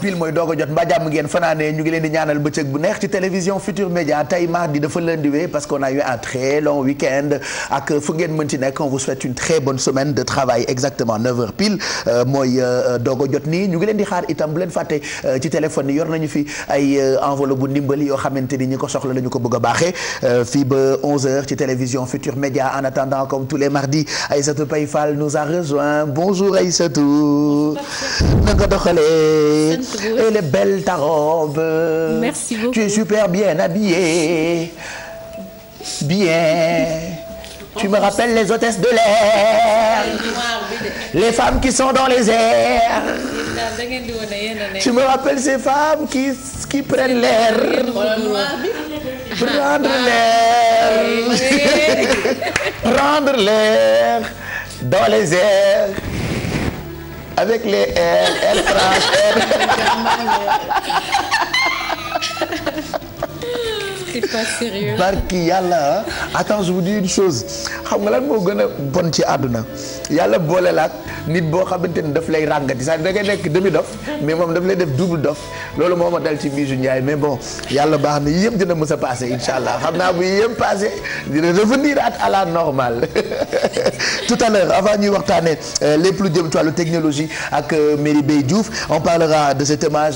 pile mooy doog a jot mbaa jàmm ngeen fanaane ñu ngi leen di ñaanal bëccëg bu neex ci télévision Futur Média tey mardi dafa lundi parce qu'on a eu un très long week-end ak fu ngeen mën ci nekk on vous souhaite une très bonne semaine de travail exactement 9h pile mooy doog a jot nii ñu ngi leen di xaar itam bu leen fàtte ci téléphone yi yor nañu fi ay enveloppe bu ndimbali yoo xamante ni ñi ko soxla la ñu ko bëgg a baaxee fii ba 11h ci télévision Futur Média en attendant comme tous les mardis Aïssatou Paye Fall nous a rejoint bonjour Aïssatou na nga doxalee elle est belle ta robe. Merci beaucoup. Tu es super bien habillée. Bien. Tu me rappelles les hôtesses de l'air. Les femmes qui sont dans les airs. Tu me rappelles ces femmes qui prennent l'air. Prendre l'air. Prendre l'air dans les airs. Avec les airs, C'est pas sérieux. barki yàlla attends je vous dis une chose xam nga lan moo gën a bon ci àdduna yàlla boole la ak nit boo xamante ni daf lay ràngati sax da ngay nekk demi dof mais moom daf lay def double dof loolu moo ma dal ci Bijou Ndiaye mais bon yàlla baax na yëpp dina mës a passé incha allah xam naa bu yëpp passé dina revenir à la normale tout à l'heure avant ñuy waxtaanee lépp lu jëm ci wàllu technologie ak Merry Beye Diouf on parlera de cet hommage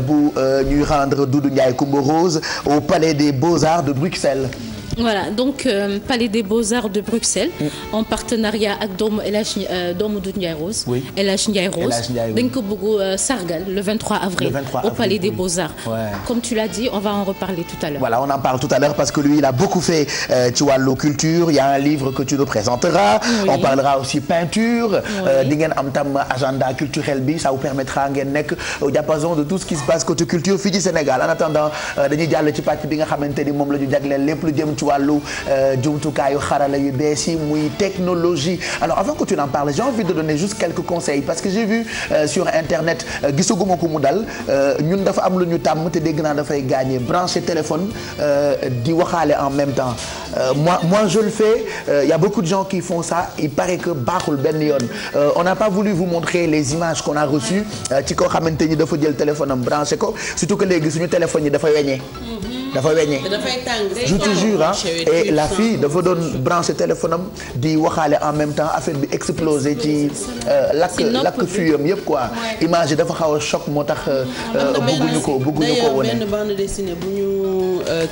bu ñuy rendre Doudou Ndiaye Coumba Rose au Palais des Beaux-Arts de Bruxelles. Voilà donc Palais des Beaux-Arts de Bruxelles. en partenariat ak doomu El Hadj doomu Doudou Ndiaye Rose. oui El Hadj Ndiaye Rose dañ ko bëgg sargal le 23 avril. au Palais des Beaux-Arts. Ouais. Comme tu l'as dit on va en reparler tout à l'heure. Voilà on en parle tout à l'heure parce que lui il a beaucoup fait ci wàllu culture il y a un livre que tu nous présenteras. Oui. On parlera aussi peinture. di ngeen am tam agenda culturel bi ça vous permettra ngeen nekk au diapason de tout ce qui se passe côté culture fii ci Sénégal en attendant dañuy jàll ci pàcc bi nga xamante ni moom la ñu jagleel lépp lu jëm ci wàllu jumtukaayu xarala yu bees yi muy technologie alors avant que tu n'en parles j'ai envie de donner juste quelques conseils parce que j'ai vu sur internet gisaguma ko mu dal ñun dafa am lu ñu tàmm te dégg naa dafay gagner brancher téléphone di waxaale en même temps moi je le fais il y a beaucoup de gens qui font ça il paraît que baaxul benn yoon on n'a pas voulu vous montrer les images qu'on a reçues ci koo xamante ni dafa jël téléphone am branché ko surtout que léegi suñu téléphone yi dafa weñee dafa weñee je te jure ah et la fille dafa doon branché téléphone am di waxaale en même temps affaire bi explosé ci lakk fuyam yëpp quoi image yi dafa xaw a choc moo tax bëgguñu ko wone benn bande dessinée bu ñu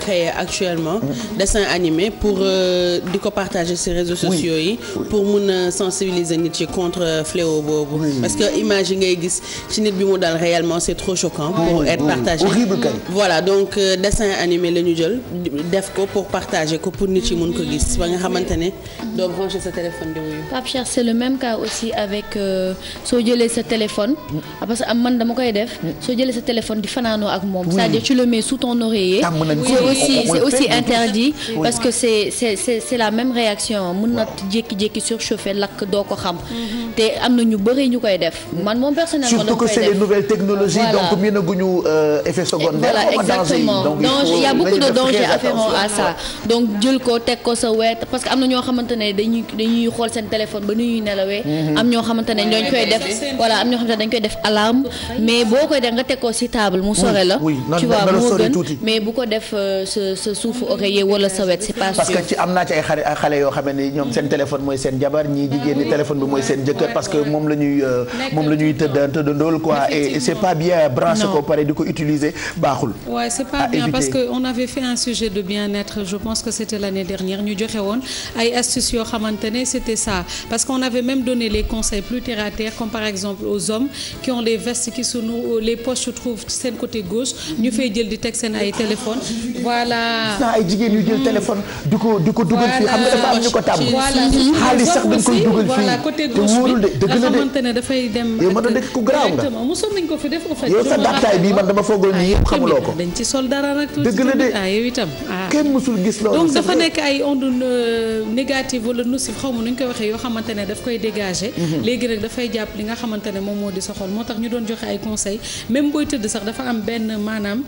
créé actuellement dessin animé pour di ko partager sur réseaux sociaux yi pour mun a sensibiliser nit yi contre fléau boobu parce que image yi ngay gis ci nit bi mu dal réellement c'est trop choquant pour être partagé voilà donc dessin animé la ñu jël def ko pour partager ko pour nit yi mun ko gis ba nga xamante ne doo brancher sa téléphone di wuyu. Pape Cheikh c'est le même cas aussi avec soo jëlee sa téléphone parce que man dama koy def soo jëlee sa téléphone di fanaanoo ak moom c'est-à-dire tu le mets sous ton oreiller c'est aussi interdit parce que c'est la même réaction mën na jékki-jékki surchauffer lakk doo ko xam te am na ñu bëri ñu koy def man moom personnellement surtout que c'est les nouvelles technologies donc miin a guñu effet secondaire voilà exactement donc il y a beaucoup de dangers afférents à ça donc jël ko teg ko sa wet parce que am na ñoo xamante ne dañuy xool seen téléphone ba nu ñuy nelawee am ñoo xamante ne dañ koy def voilà am ñoo xamante ne dañ koy def alarme mais boo koy def nga teg ko ci table mu sore la tu vois moo gën mais bu ko def sa suufu oreiller wala sa wet c'est pas sûr parce que ci am naa ci ay xale yoo xam ne ñoom seen téléphone mooy seen jabar ñii jigéen ñi téléphone bi mooy seen jëkkër parce que moom la ñuy tëddandool quoi et c'est pas bien branché ko pare di ko utiliser baaxul. Ouais, c'est pas bien parce que on avait fait un sujet de bien-être je pense que c'était l'année dernière ñu joxe woon ay astuces yoo xamante ne c'était ça parce qu'on avait même donné les conseils plus terre à terre comme par exemple aux hommes qui ont les vestes qui sont les poches se trouvent seen côté gauche ñu fay jël di teg seen ay téléphone voilà. ay jigéen yu jël téléphone di ko dugal fii xam nga dafa am ñu ko tàmm. xaalis sax dañ koy dugal fii voilà côté gauche bi nga xamante ne dafay dem. yow ma doon nekk ku garaaw nga mosoon nañ ko fi def. yow sa daay bi man dama foogoon ni yëpp xamuloo ko. dañ ci sol dara nag. dëgg la de yow itam kenn mësul gis gis loolu. donc dafa nekk ay ondes négatives wala nocives xaw ma nu ñu koy waxee yoo xamante ne daf koy dégager. léegi rek dafay jàpp li nga xamante ne moom moo di soxal moo tax ñu doon joxe ay conseils même booy tëdd sax dafa am benn maanaam.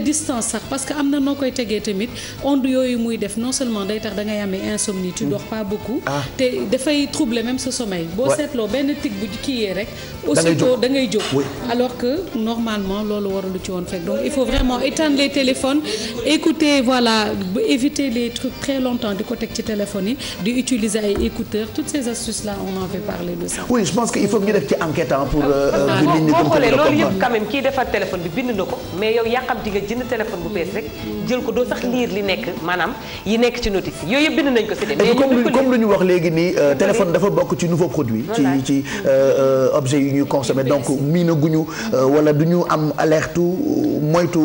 distance sax parce que am na noo koy tegee tamit ondes yooyu muy def non seulement day tax da ngay amee insomnie tu dors pas beaucoup. te dafay troubler même ce sommeil. boo seetloo benn tic bu kiiyee rek. aussitôt da ngay jóg alors que normalement loolu warul ci woon fekk donc il faut vraiment éteindre les téléphones écouter voilà éviter les trucs très longtemps di ko teg ci téléphone yi di utiliser ay écouteurs toutes ces astuces là on en avait parlé de ça. oui je pense que il faut que ñu def ci enquête pour. boo xoolee loolu yëpp quand même kii defar téléphone bi bind na ko mais yow yàqamti nga jënd téléphone bu bees rek jël ko doo sax lire li nekk maanaam yi nekk ci notice yooyu yëpp bind nañ ko ci mais comme lu ñu wax léegi nii téléphone dafa bokk ci nouveau produit. ci objet yu ñuy consommer donc miinaguñu wala du ñu am alerte moytu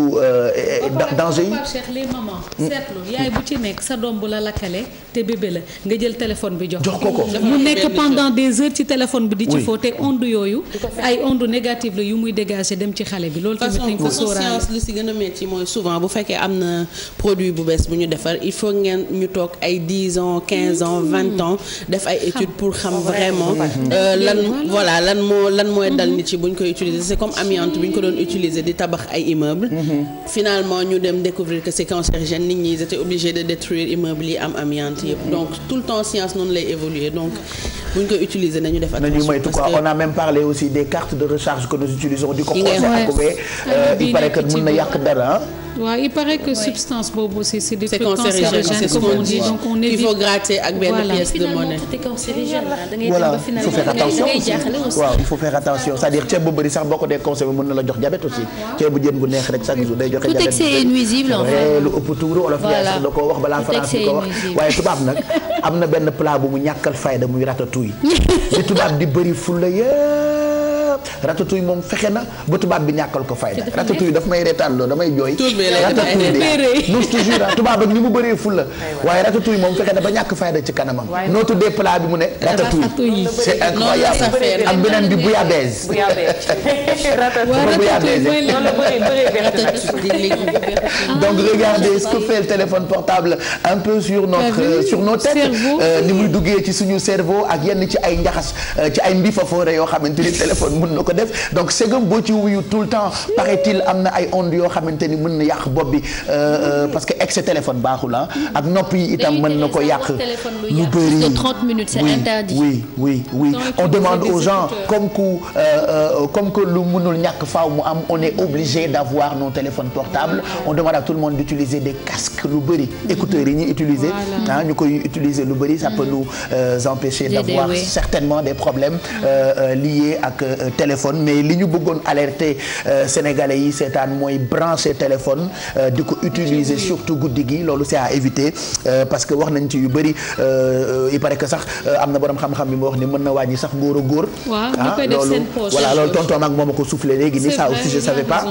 danger yi. Cheikh les mamans seetlu yaay bu ci nekk sa doom bu la lakkale te bébé la nga jël téléphone bi jox ko mu nekk pendant des heures ci téléphone bi di ci foote onde yooyu ay onde négative la yu muy dégager dem ci xale bi loolu tamit dañ ko sóoraale. li si gën a métti mooy souvent bu fekkee am na produit bu bees bu ñu defar il faut ngeen ñu toog ay 10 ans 15 ans 20 ans def ay études pour xam vraiment lan mooy dal nit ci bu ñu koy utiliser c'est comme amiante bu ñu ko doon utiliser di tabax ay immeubles. finalement ñu dem découvrir que c'est cancérigène nit ñi ils étaient obligés de détruire immeubles yi am amiante yëpp donc tout le temps science noonu lay évoluer donc bu ñu koy utiliser nañu def attention. nañu moytu quoi on a même parlé aussi des cartes de recharge que nous utilisons di ko xoosee il paraît que mën na yàq dara. waaw il paraît que substance boobu aussi c'est des trucs cancérigènes comme on dit donc on évite. il faut gratter ak benn pièce de monnaie. voilà il faut faire attention aussi waaw il faut faire attention c'est-à-dire ceeb bu bëri sax boo ko dee consommé mën na la jox diabète aussi ceeb bu jën bu neex rek chaque jour day joxe diabète. tout excès est nuisible en fait. lu ëpp tuuru olof yaay da koo wax balaa France di ko wax waaye tubaab nag am na benn plat bu mu ñàkkal fayda muy ratatouille li tubaab di bëri fulla ratatouille moom fexe na ba tubaab bi ñàkkal ko fayda ratatouille daf may reetaan loo damay jooy ratatouille de non je te jure tubaab ak ni mu bëree fulla waaye ratatouille moom fexe na ba ñàkk fayda ci kanamam noo tuddee plat bi mu ne ratatouille c'est incroyable ak beneen bi bouillabaisse donc regardez ce que fait le téléphone portable un peu sur nos têtes ni muy duggee ci suñu cerveau ak yenn ci ay njaxas ci ay mbifafoore yoo xamante ni téléphone mën na ko def donc segam boo ci wuyu tout le temps paraît-il am na ay ondes yoo xamante ni mën na yàq bopp bi parce que excès téléphone baaxul ak nopp yi itam mën na ko yàq lu bëri de 30 minutes c'est interdit. oui on demande aux gens comme que lu mënul ñàkk faaw mu am on est obligé d'avoir nos téléphones portables on demande à tout le monde d'utiliser des casques lu bëri écouteurs yi ñuy utiliser ñu koy utiliser lu bëri ça peut nous empêcher d'avoir certainement des problèmes liés ak téléphone mais li ñu bëggoon alerter sénégalais yi seetaan mooy brancher téléphone di ko utiliser surtout guddi gi loolu c'est à éviter parce que wax nañ ci yu bëri il paraît que sax am na borom xam-xam bi mu wax ni mën na wàññi sax ngóor a góor loolu voilà loolu tonton Mac moom a ko soufflé léegi ni ça aussi je savais pas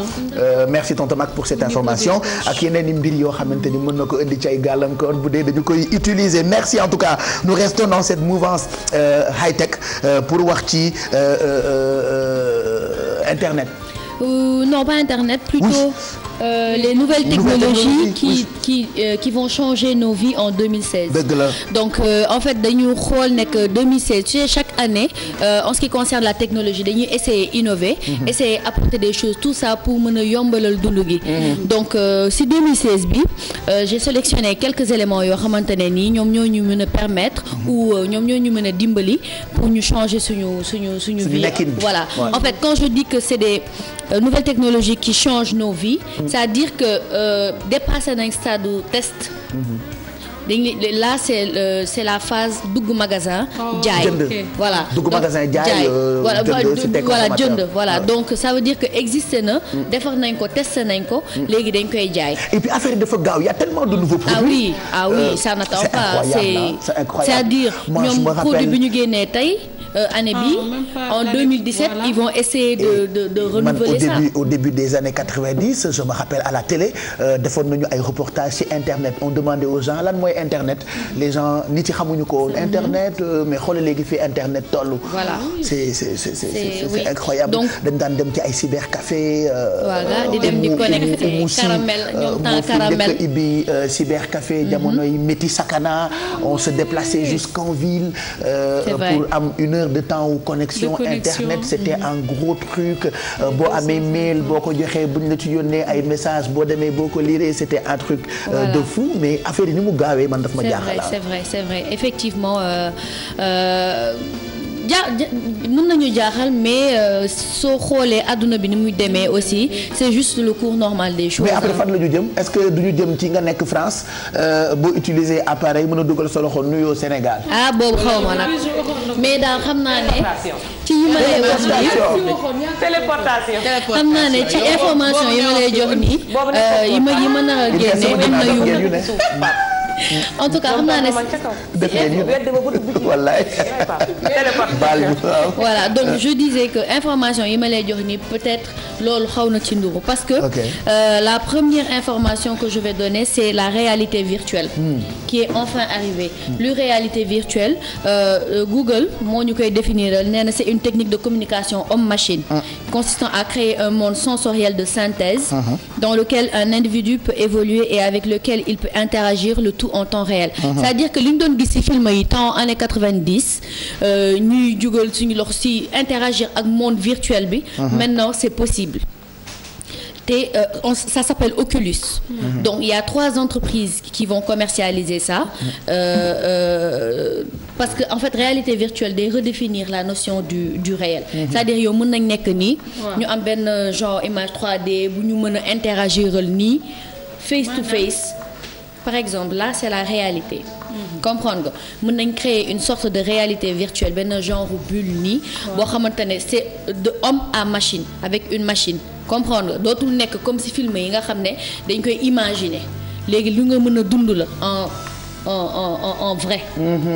merci tonton Mac pour cette information ak yeneen i mbir yoo xamante ni mën na ko indi ci ay gàllankoor bu dee dañu koy utiliser merci en tout cas nous restons dans cette mouvance high-tech pour wax ci Internet. Non, pas Internet, plutôt les nouvelles technologies qui vont changer nos vies en 2016. Donc en fait dañu xool nekk 2016 tu sais chaque année en ce qui concerne la technologie dañuy essayer innover essayer apporter des choses tout ça pour mën a yombalal dund gi donc si 2016 bi j'ai sélectionné quelques éléments yoo xamante ne nii ñoom ñoo ñu mën a permettre ou ñoom ñoo ñu mën a dimbali pour ñu changer suñu vie voilà en fait quand je dis que c'est des nouvelles technologies qui changent nos vies c'est-à-dire que dépassé nañ stade du test là c'est la phase dugg magasin jaay voilà dugg magasin jaay voilà jënd voilà donc ça veut dire que existé na defar nañ ko testé nañ ko léegi dañ koy jaay et puis affaire dafa gaaw y a tellement de nouveaux produits ah oui ça n'attend pas c'est-à-dire ñoom produit bi ñu génnee tey année bi en 2017 voilà. Ils vont essayer de renouveler ça. Au début des années 90 je me rappelle à la télé defoon nañu ay reportages ci internet on demandait aux gens lan mooy internet les gens nit yi xamuñu ko internet mais xoolal léegi fi internet toll. voilà c'est incroyable. donc dañ daan dem ci ay cybercafé. voilà di dem di connecté caramel ñoom temps caramel ibi cybercafé jamonoy métti sakana on se déplaçait jusqu'en ville pour am une heure de temps ou connexion internet c'était un gros truc boo amee mail boo ko joxee buñ la ci yónnee ay message boo demee boo ko lire c'était un truc de fou mais affaire yi ni mu gaawee man daf ma jaaxal. c'est vrai effectivement mën nañu jaaxal mais soo xoolee adduna bi ni muy demee aussi c'est juste le cours normal des choses. mais après fan la ñu jëm est-ce que duñu jëm ci nga nekk France boo utiliser appareil mën a dugal sa loxo nuyoo Sénégal. boobu xaw ma nag mais daal xam naa ne. ci yi ma lay wax nii téléportation. xam naa ne ci information yi ma lay jox nii. yi ma nar a génne am na yu. en tout cas xam naa ne voilà donc je disais que information yi ma lay jox ni peut-être loolu xaw na ci nduru parce que la première information que je vais donner c'est la réalité virtuelle qui est enfin arrivée. Lu réalité virtuelle Google moo ñu koy définir nee na c'est une technique de communication homme-machine consistant à créer un monde sensoriel de synthèse dans lequel un individu peut évoluer et avec lequel il peut interagir le tout en temps réel. C'est-à-dire que li ñu doon gis ci film yi temps années 90 ñuy jugal suñu loxo ci interagir ak monde virtuel bi. Maintenant c'est possible. Ça s'appelle Oculus. Donc il y a 3 entreprises qui vont commercialiser ça parce que en fait réalité virtuelle day redéfinir la notion du réel. C'est-à-dire yow mën nañ nekk nii ñu am benn genre image 3D bu ñu mën a interagiral nii face to face. Par exemple là c'est la réalité. Comprendre nga mën nañ créer une sorte de réalité virtuelle benn genre bulle nii boo xamante ne c'est de homme à machine avec une machine. Comprendre nga dootul nekk comme ci film yi nga xam ne dañ koy imaginer léegi lu nga mën a dund la en vrai.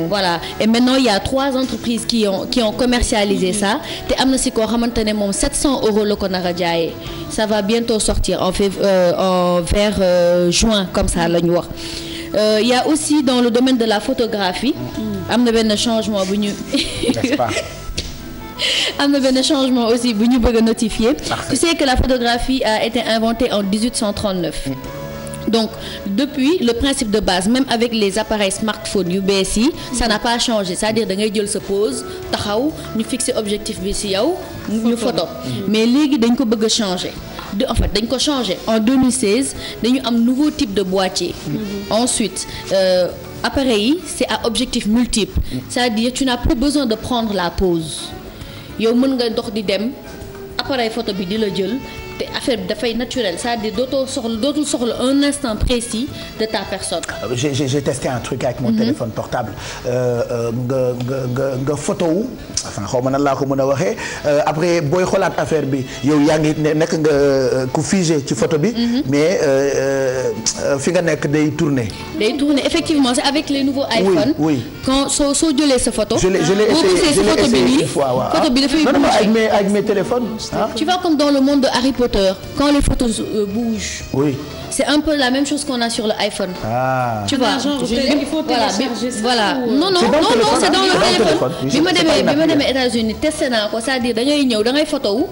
Voilà et maintenant il y a 3 entreprises qui ont commercialisé ça te am na ci koo xamante ne moom 700 € la ko nar a jaayee ça va bientôt sortir vers juin comme ça la ñu wax. Il y a aussi dans le domaine de la photographie am na benn changement bu ñu am na benn changement aussi bu ñu bëgg a notifier. Tu sais que la photographie a été inventée en 1839. Donc depuis le principe de base même avec les appareils smartphones yu bees yi ça n'a pas changé c'est-à-dire da ngay jël sa pose taxaw ñu fixer objectif bi ci yow ñu photo mais léegi dañ ko bëgg a changer en fait dañ ko changer en 2016 dañu am nouveau type de boîtier. Ensuite appareil yi c'est à objectif multiple c'est-à-dire tu n'as plus besoin de prendre la pose yow mën nga dox di dem appareil photo bi di la jël te affaire bi dafay naturel c'est-à-dire dootul soxla un instant précis de ta personne. J'ai testé un truc avec mon téléphone portable nga photo wu enfin xaw ma nan laa ko mën a waxee après booy xoolaat affaire bi yow yaa ngi nekk nga ku figé ci photo bi. mais fi nga nekk day tourner. Effectivement c'est avec les nouveaux iPhone. Oui. Quand soo jëlee sa photo. je l'ai essayé une fois waaw. Photo bi dafay bouger avec mes téléphones. Tu vois comme dans le monde de Harry Potter quand les photos bougent. Oui. C'est un peu la même chose qu'on a sur le iPhone. Tu vois. Il faut télécharger ça. Voilà. Non, c'est dans le téléphone. bi ma demee États-Unis testé naa ko c'est-à-dire da ngay ñëw da ngay photo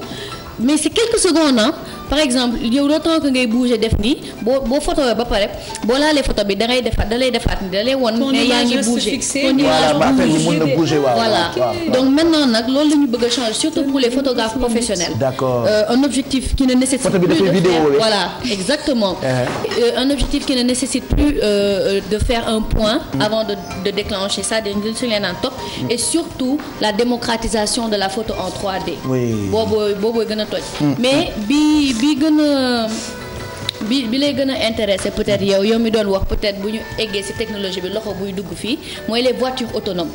mais c'est quelques secondes par exemple yow le temps que ngay bouger def nii boo photo ba pare boo laalee photo bi da lay defaat ni da lay won ne yaa ngi bouger. Voilà donc maintenant nag loolu la ñu bëgg a changer surtout pour les photographes professionnels. D'accord. Un objectif qui ne nécessite plus de faire voilà exactement. Un objectif qui ne nécessite plus de faire un point avant de déclencher ça de su leen naan topp et surtout la démocratisation de la photo en 3D. boobu gën a toj. Mais bi lay gën a intéressé peut-être yow mi doon wax peut-être bu ñu eggee ci technologie bi loxo buy dugg fii mooy les voitures autonomes.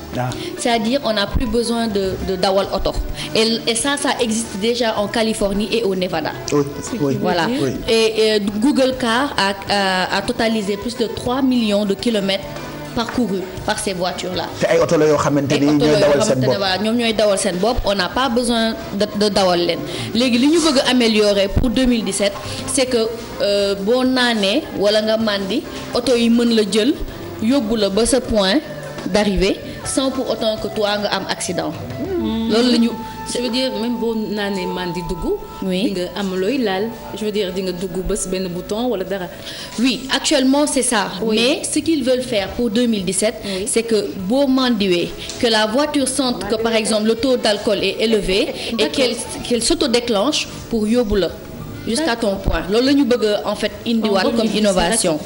C'est-à-dire on n'a plus besoin de dawal oto et ça existe déjà en Californie et au Nevada. Oui. Voilà. Et Google Car a totalisé plus de 3 millions de kilomètres parcourus par ces voitures là. te ay oto la yoo xamante ni ñooy dawal seen bopp voilà ñoom ñooy dawal seen bopp on n'a pas besoin de dawal leen léegi li ñu bëgg a améliorer pour 2017 c'est que boo naanee wala nga màndi oto yi mën la jël yóbbu la ba sa point d'arrivée sans pour autant que toi nga am accident. loolu la ñu. je veux dire même boo naanee man di dugg. oui di nga am looy laal je veux dire di nga dugg bés benn bouton wala dara. oui actuellement c'est ça. Oui. Mais ce qu'ils veulent faire pour 2017. Oui. C'est que boo mandiwee que la voiture sente que par exemple le taux d'alcool est élevé. Et qu'elle s'autodéclenche pour yóbbu la. Jusqu'à ton point loolu la ñu bëgg en fait indiwaat comme innovation.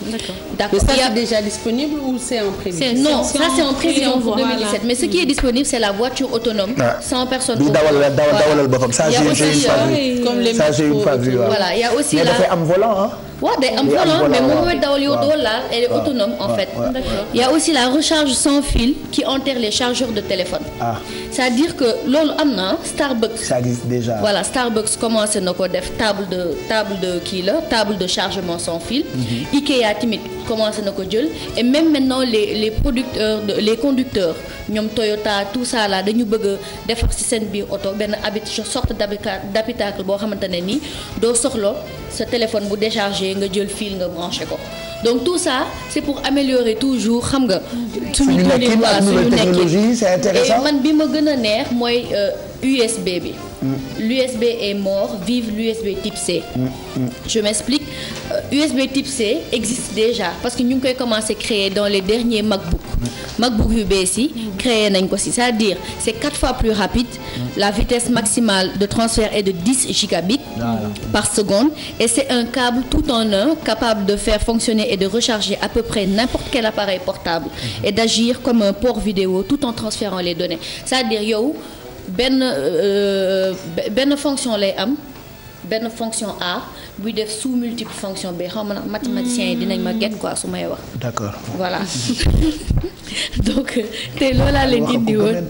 D'accord. Mais ça c'est déjà disponible ou c'est en prévision? Non, ça c'est en prévision pour 2017. Mais ce qui est disponible c'est la voiture autonome. sans personne. bi dawalal boppam ça j'ai une fois vu. Voilà, il y a aussi mais dafay am volant hein. waaw day am volant mais moom mooy dawal yow doo laal elle est autonome en fait. Il y a aussi la recharge sans fil qui enterre les chargeurs de téléphone. C'est-à-dire que loolu am na Starbucks. Ça existe déjà. Voilà, Starbucks commencé na ko def table de chargement sans fil. Ikea tamit commencé na ko jël et même maintenant les conducteurs ñoom Toyota tout ça là dañu bëgg a defar ci seen biir oto benn sorte d'habitacle boo xamante ne nii doo soxla sa téléphone bu déchargé nga jël fil nga branché ko donc tout ça c'est pour améliorer toujours xam nga. suñu technologie c'est intéressant. et man bi ma gën a neex mooy USB bi. L'USB est mort, vive l'USB type C. Je m'explique. USB type C existe déjà parce que ñu ngi koy commencer créer dans les derniers MacBook yu bees yi créé nañ ko ci c'est-à-dire c'est 4 fois plus rapide. La vitesse maximale de transfert est de 10 gigabits par seconde et c'est un câble tout en un capable de faire fonctionner et de recharger à peu près n'importe quel appareil portable et d'agir comme un port vidéo tout en transférant les données. C'est-à-dire yow benn fonction lay am benn fonction A buy def sous multiple fonction B xaw ma nag mathématiciens yi dinañ ma get quoi su may wax. D'accord. Voilà donc tey loolaa leen indi woon.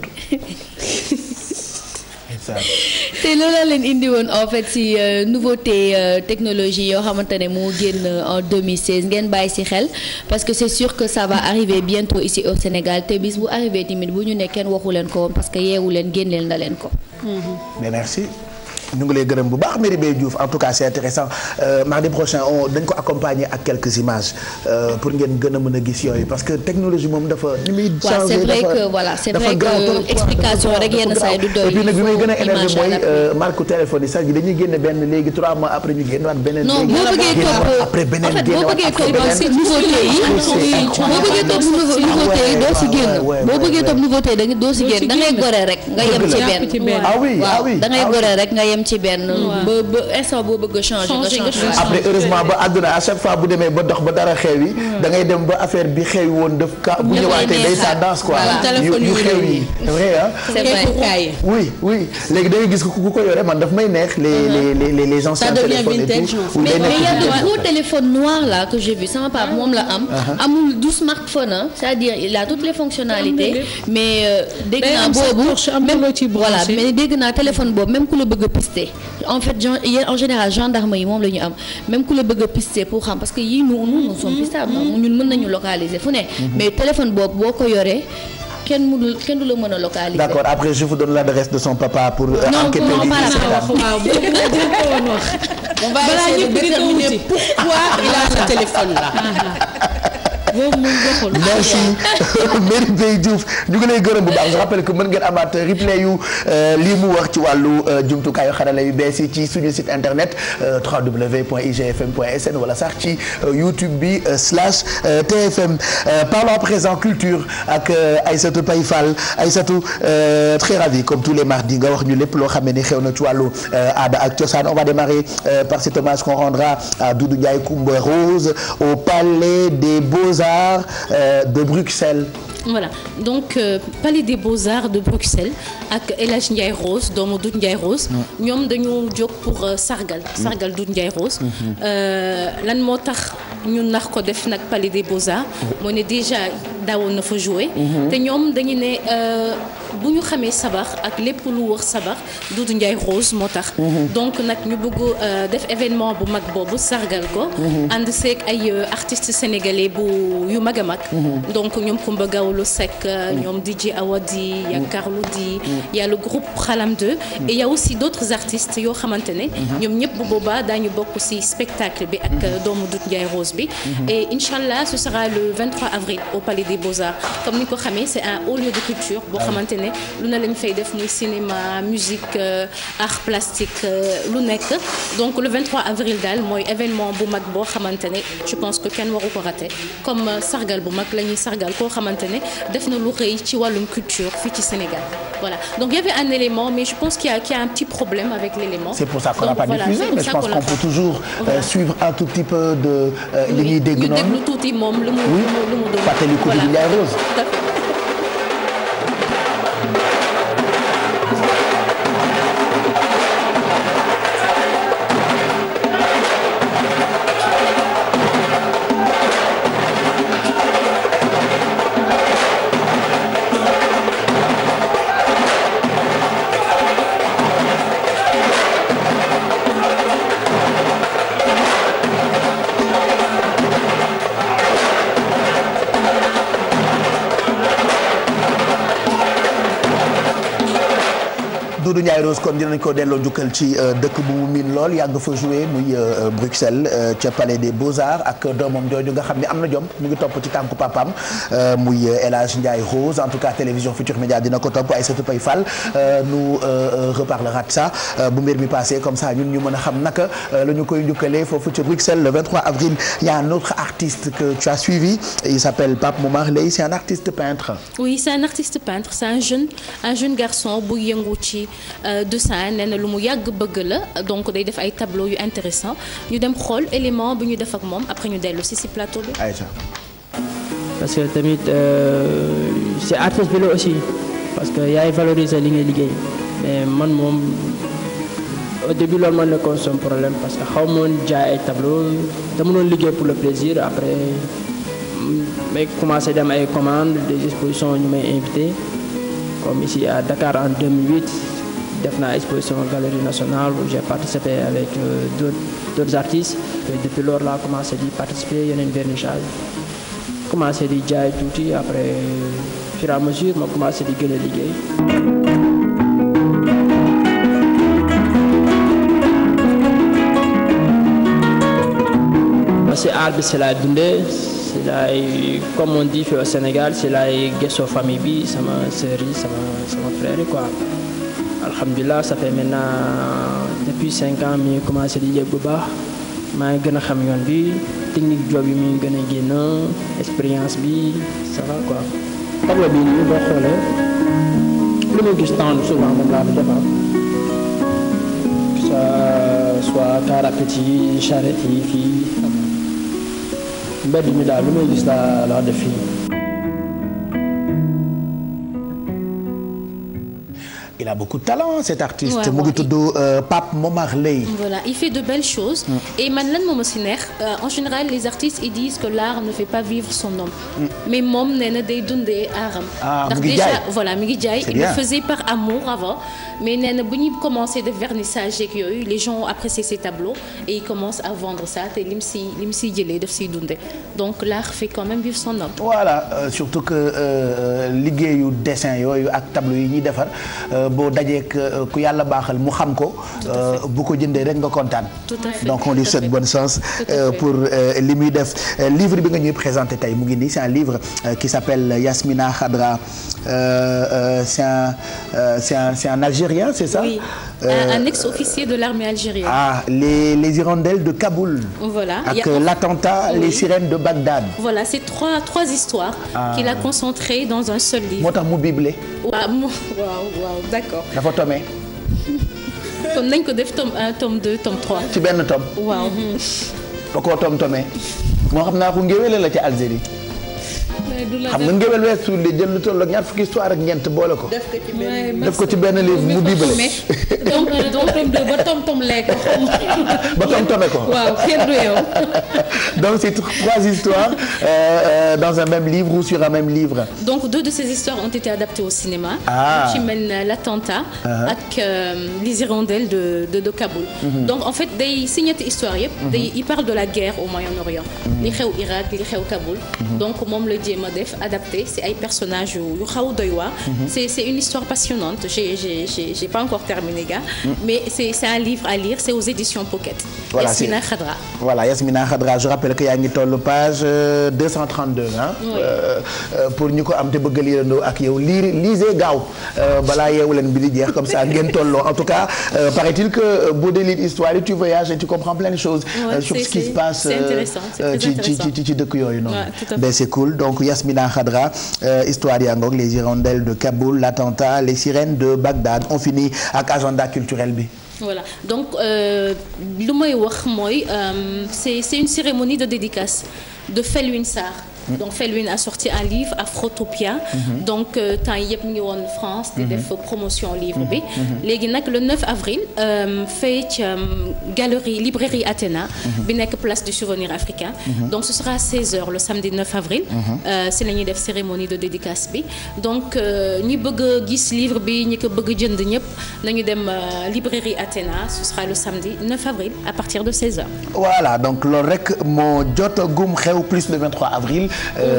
te loolu la leen indi woon en fait ci nouveauté technologie yoo xamante ne moo génn en 2016 ngeen bàyyi ci xel parce que c'est sûr que ça va arriver bientôt ici au Sénégal te bis bu arrivé tamit bu ñu ne kenn waxu leen ko woon parce que yeewu leen génneel na leen ko. Mais merci. ñu ngi lay gërëm bu baax Merry Diouf en tout cas c'est intéressant mardi prochain dañ ko accompagner ak quelques images pour ngeen gën a mën a gis yooyu parce que technologie moom dafa ni muy changer c'est vrai que voilà c'est vrai que explication rek yenn saa yi du doy. et puis nag bi may gën a énervé mooy marque téléphone yi sax yi dañuy génne benn léegi 3 mois après ñu génn waat beneen. non boo bëggee topp après beneen génn waat après beneen nouveauté yi doo si génn boo bëggee topp nouveauté yi doo si génn da ngay gore rek nga yem ci benn. ah oui da ngay gore rek nga yem ci benn ba instant boo bëgg a changer nga changer. après heureusement ba àdduna à chaque fois bu demee ba dox ba dara xew yi da ngay dem ba affaire bi xew woon daf ka bu ñëwaatee day tendance quoi yu xew yi c'est vrai ah c'est vrai oui léegi da ngay gis ku ko yore man daf may neex les anciens téléphones et tout mais il y a de gros téléphones noirs là que j'ai vu sama papa moom la am amul du smartphone c'est-à-dire il a toutes les fonctionnalités mais dégg naa boobu voilà mais dégg naa téléphone boobu même ku la bëgg a pister en fait en général gendarme yi moom la ñu am même ku la bëgg a pister pour xam parce que yii nous sommes pistables ñun mën nañu localiser fu ne mais téléphone boobu boo ko yoree kenn du la mën a localiser. D'accord, après je vous donne l'adresse de son papa pour enquêter. On va essayer de déterminer pourquoi il a ce téléphone là. Merci Merry Diouf ñu ngi lay gërëm bu baax je rappelle que mën ngeen amaat replay yu lii mu wax ci wàllu jumtukaayu xarala yu bees yi ci suñu site internet www.igfm.sn wala sax ci YouTube bi /TFM. Parlons à présent culture ak Aïssatou Paye Fall. Aïssatou très ravi comme tous les mardis nga wax ñu lépp loo xam ne xew na ci wàllu aada ak cosaan. On va démarrer par cet hommage qu'on rendra à Doudou Ndiaye Coumba Rose au Palais des Beaux-Arts de Bruxelles. Voilà donc Palais des Beaux-Arts de Bruxelles ak El Hadj Ndiaye Rose doomu Doudou Ndiaye Rose ñoom dañu jóg pour sargal Doudou Ndiaye Rose lan moo tax ñu nax ko def nag Palais des Beaux-Arts moo ne déjà daawoon na fa jouer te ñoom dañu ne bu ñu xamee sabar ak lépp lu wër sabar Doudou Ndiaye Rose moo tax. donc nag ñu bëgg def événement bu mag boobu sargal ko. ànd seeg ay artistes sénégalais yu mag a mag. donc ñoom Kumba Gawlo Seck ñoom DJ Awadi y a Carlou D y a le groupe Xalam 2 et il y a aussi d'autres artistes yoo xamante ne ñoom ñëpp bu boobaa daañu bokk ci spectacle bi ak doomu Doudou Ndiaye Rose bi et Inch'Allah ce sera le 23 avril au Palais des Beaux-Arts comme ni ko xamee c'est un haut lieu de culture boo xamante ne lu ne lañ fay def muy cinéma musique art plastique lu nekk donc le 23 avril daal mooy événement bu mag boo xamante ne je pense que kenn waru ko rater comme sargal bu mag la ñuy sargal koo xamante ne def na lu rëy ci wàllum culture fii ci Sénégal voilà donc il y avait un élément mais je pense qu'il y a un petit problème avec l'élément. C'est pour ça qu'on n'a pas diffusé mais je pense qu'on peut toujours suivre un tout petit peu de li ñuy dégg noonu. ñu déglu tuuti moom lu mu doon. fàttaliku Doudou Ndiaye Rose. Doudou Ndiaye Rose kon dinañ ko delloo njukkal ci dëkk bu mu miin lool yàgg fa joué muy Bruxelles ca Palais des Beaux-Arts ak doomam jooju nga xam ne am na jom mu ngi topp ci tànku papaam muy El Hadj Ndiaye Rose en tout cas télévision Futurs Médias dina ko topp Aïssatou Paye Fall nous reparlera de ça bu mbir mi passé comme ça ñun ñu mën a xam naka la ñu koy njukkalee foofu ci Bruxelles le 23 avril il y a un autre artiste que tu as suivi il s'appelle Pape Momar Leye c'est un artiste peintre. Oui c'est un artiste peintre c'est un jeune garçon bu yëngu ci dessin nee na lu mu yàgg bëgg la donc day def ay tableaux yu intéressant ñu dem xool élément bu ñu def ak moom après ñu dellu si plateau bi. parce que tamit c'est artiste bi la aussi parce que yaay valoriser li ngay liggéey mais man moom au début loolu moo nekkoon son problème parce que xaw ma woon jaay ay tableaux dama doon liggéey pour le plaisir après may commencé dem ay commandes des expositions ñu may invité comme ici à Dakar en 2008. def naa exposition Galerie Nationale où j'ai participé avec d'autres artistes et depuis lors laa commencé di participer yeneen vernissage commencé di jaay tuuti après au fur et à mesure ma commencé di gën a liggéey. c'est art bi c'est laay dundee c'est laay comme on dit fii au Sénégal c'est laay gëstoo famille bi sama sœur yi sama frère yi quoi. Alhamdulillah ça fait maintenant depuis 5 ans mi commencé di yëg bu baax maa ngi gën a xam yoon bi technique job yi mi ngi gën a génn expérience bi ça va quoi. tableau bi nii boo xoolee li ma gis temps souvent moom laa fi defar que ça soit car à petit charrette yi fii mbedd mi daal lu may gis laa def fii. Il a beaucoup de talent cet artiste. mu ngi tudd Pape Momar Leye. Voilà il fait de belles choses. et man lan moo ma si neex en général les artistes ils disent que l'art ne fait pas vivre son homme. mais moom nee na day dundee aaram. ndax déjà voilà mi ngi jaay. il le faisait par amour avant mais nee na bu ñuy commencé def vernissage yeeg yooyu les gens ont apprécié ses tableaux et ils commencent à vendre ça te lim si jëlee daf siy dundee donc l'art fait quand même vivre son homme. voilà surtout que liggéeyu dessin yooyu ak tableau yi ñuy defar. boo dajeek ku yàlla baaxal mu xam ko bu ko jëndee rek nga kontaan donc on lui souhaite bonne chance pour li muy def livre bi nga ñuy présenté tey mu ngi nii c'est un livre qui s'appelle Yasmina Khadra c'est un Algérien c'est ça? Oui. Un ex-officier de l'armée algérienne. Les hirondelles de Kaboul. Voilà. Ak l'attentat, les sirènes de Bagdad. Voilà, c'est trois histoires qu'il a concentrées dans un seul livre. moo tax mu biblé. waaw d'accord. dafa tomé. kon nañ ko def tome 1 tome 2 tome 3. ci benn tome. waaw. ba koo tomé. moo xam naa ko ngéwéle la ci Algérie. xam nga ngéwél weesu li jël lu toll ak ñaar fukki histoire ak ñeent boole ko. def ko ci benn livre mu bible. ba tom-tom lekk. ba tom-tome ko. waaw kenn du yow. donc c'est 3 histoires dans un même livre ou sur un même livre. donc 2 de ces histoires ont été adaptées au cinéma. ci mel ne l'attentat ak les hirondelles de Kaboul. donc en fait day si ñetti histoire yëpp. il parle de la guerre au Moyen-Orient. li xew Irak li xew Kaboul. donc moom la jéem a def adapté si ay personnages yu xaw doy waar. c'est une histoire passionnante j'ai pas encore terminé gars. mais c'est un livre à lire c'est aux éditions Pocket. voilà Yasmina Khadra. voilà Yasmina Khadra je rappelle que yaa ngi tollu page 232 ah. pour ñu ko am te bëgg a liirandoo ak yow lisez gaaw balaa yeewu leen bi di jeex comme ça ngeen tolloo en tout cas paraît-il que boo dee lire histoire yi tu voyages et tu comprends plein de choses. sur ce qui se passe ci dëkk yooyu noonu. ben c'est cool donc Yasmina Khadra histoire yaa ngoog les hirondelles de Kaboul l'attentat les sirènes de Bagdad on finit ak agenda culturel bi. voilà donc lu may wax mooy c'est une cérémonie de dédicace de Felwine Sarr. donc Felwine a sorti un livre Afrotopia. donc temps yëpp ñu ngi woon France. di def promotion livre bi. léegi nag le 9 avril fee ci galerie librairie Athéna. bi nekk place du souvenir africain. donc ce sera à 16h le samedi 9 avril. si la ñuy def cérémonie de dédicace bi donc ñi bëgg a gis livre bi ñi ko bëgg a jënd ñëpp nañu dem librairie Athéna ce sera le samedi 9 avril à partir de 16h. voilà donc loolu rek moo jotagum xew plus le 23 avril.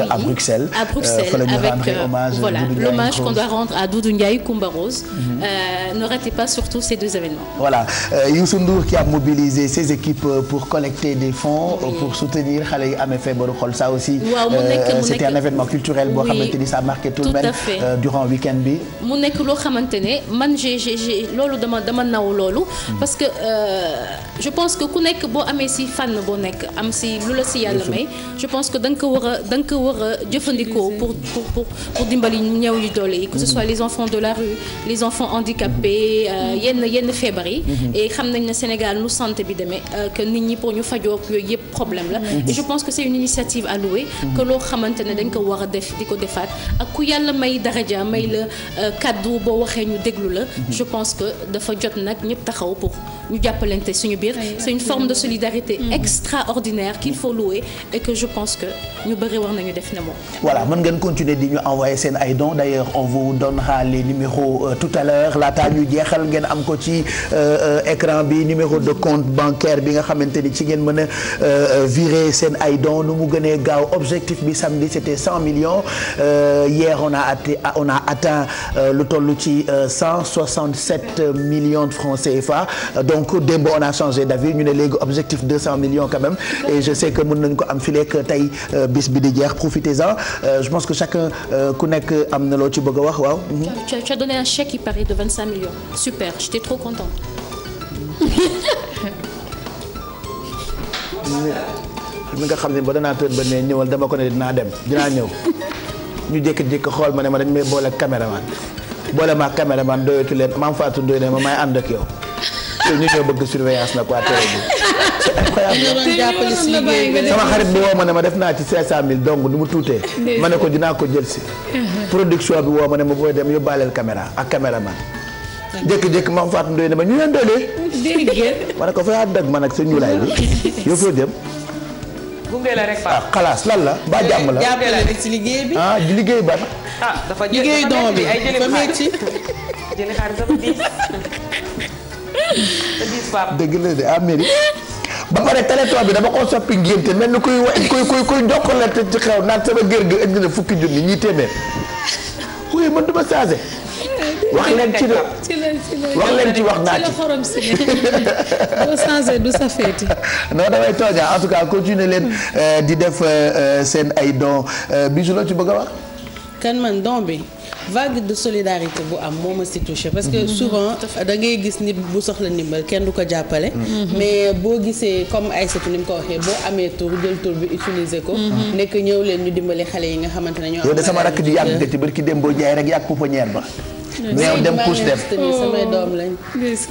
à Bruxelles. À Bruxelles avec voilà l'hommage qu'on doit rendre à Doudou Ndiaye Coumba Rose. Ne ratez pas surtout ces 2 événements. Voilà Youssou Ndour qui a mobilisé ses équipes pour collecter des fonds pour soutenir xale yi amee feebaru xol ça aussi. C'était un événement culturel boo xamante ni ça a marqué tout le monde durant week-end bi. mu nekk loo xamante ne man j'ai loolu dama naw loolu. parce que je pense que ku nekk boo amee si fànn boo nekk am si lu la si yàlla may je pense que da nga ko war a jëfandikoo pour dimbali ñëw yu doole yi que ce soit les enfants de la rue les enfants handicapés yenn feebar yi et xam nañ ne Sénégal nu santé bi demee que nit ñi pour ñu fajoo yooyu yëpp problème la et je pense que c'est une initiative à louer que loo xamante ne dañ ko war a def di ko defaat ak ku yàlla may daraja may la kaddu boo waxee ñu déglu la je pense que dafa jot nag ñëpp taxaw pour ñu jàppalante suñu biir c'est une forme de solidarité extraordinaire qu'il faut louer et que je pense que ñu bëri war nañu def na moom. voilà mën ngeen continuer di ñu envoyer seen ay dons d'ailleurs on vous donnera les numéros tout à l'heure laata ñu jeexal ngeen am ko ci écran bi numéro de compte bancaire bi nga xamante ni ci ngeen mën a virer seen ay dons nu mu gënee gaaw objectif bi samedi c'était 100 millions hier on a atteint lu toll ci 167 millions de francs CFA donc démb on a changé d'avis ñu ne léegi objectif 200 millions quand même et je sais que mën nañu ko am fileeg tey bis bi di jeex profitez-en je pense que chacun ku nekk am na loo ci bëgg a wax waaw. tu as donné un chèque il paraît de 25 millions super j'étais trop contente. mi nga xam ne ba danaa tëdd ba ne ñëwal dama ko ne dinaa dem dinaa ñëw ñu jékki-jékki xool ma ne ma dañ may boole caméraman boole ma caméraman doyatu leen maam Fatou Ndoye ne ma may ànd ak yow ñu ñëw bëgg surveillance na quoi télé bi c'est incroyable. sama xarit bi woo ma ne ma def naa ci 500000 donc nu mu tuutee ma ne ko dinaa ko jël si production bi woo ma ne ma booy dem yóbbaaleel caméra ak caméraman jékki-jékki maam Fatou Ndoye ne ma ñu leen doolee ma ne ko fay ànd ak man ak sa ñuulaay bi yow foo jëm gunge la rek xalaas lan la ba jàmm la jàppale rek ci liggéey bi di liggéey ban dafa liggéey doom bi dafa metti jëli xaalis dafa dëgg la de mairie ba pare téléthon bi dama ko soppi ngénte mel ni kuy jokkalante ci xew naan sama gër gi indi na fukki junni ñii téeméer oui man duma changé wax leen ci wax naa ci xorom si doo changé du sa féeti non damay tooñaa en tout cas continuer leen di def seen ay dons Bijou loo ci bëgg a wax kan man don bi vague de solidarité bu am moo ma si touché parce que souvent da ngay gis nit bu soxla ndimbal kenn du ko jàppale mais boo gisee comme Aïssatou ni mu ko waxee boo amee tur jël tur bi utiliser ko nekk ñëw leen ñu dimbali xale yi nga xamante ne ñoo yow de sama rakk di yàgg gëti barki dem boo jaay rek yàgg pouponnière ba meew dem couche dem. samay doom lañ.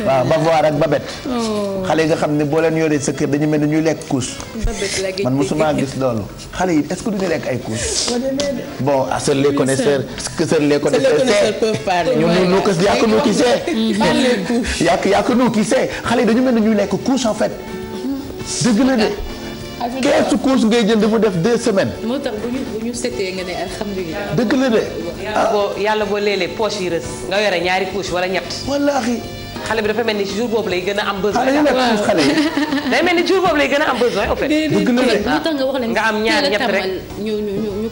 waaw Bavoir ak Babette. xale yi nga xam ne boo leen yoree sa kër dañu mel ni ñuy lekk couche. man mosuma gis loolu. xale yi est-ce que duñu lekk ay couche. bon à seuls les connaisseurs. que seuls les connaisseurs peuvent parler. nous que y'a que nous qui sait. y'a que nous qui sait xale yi dañu mel ni ñuy lekk couche en fait. dëgg la de. keesu couche ngay jënd mu def 2 semaines. moo tax bu ñu setee nga ne alhamdulilah. dëgg la de. yàlla boo léeg-léeg poche yi rës nga yore ñaari couche wala ñett. wallaahi. xale bi dafa mel ni jour boobu lay gën a am besoin. xale yi nekk couche xale yi. day mel ni jour boobu lay gën a am besoin au fait. dëgg la de. moo tax nga wax leen nga am ñaar ñett rek ñu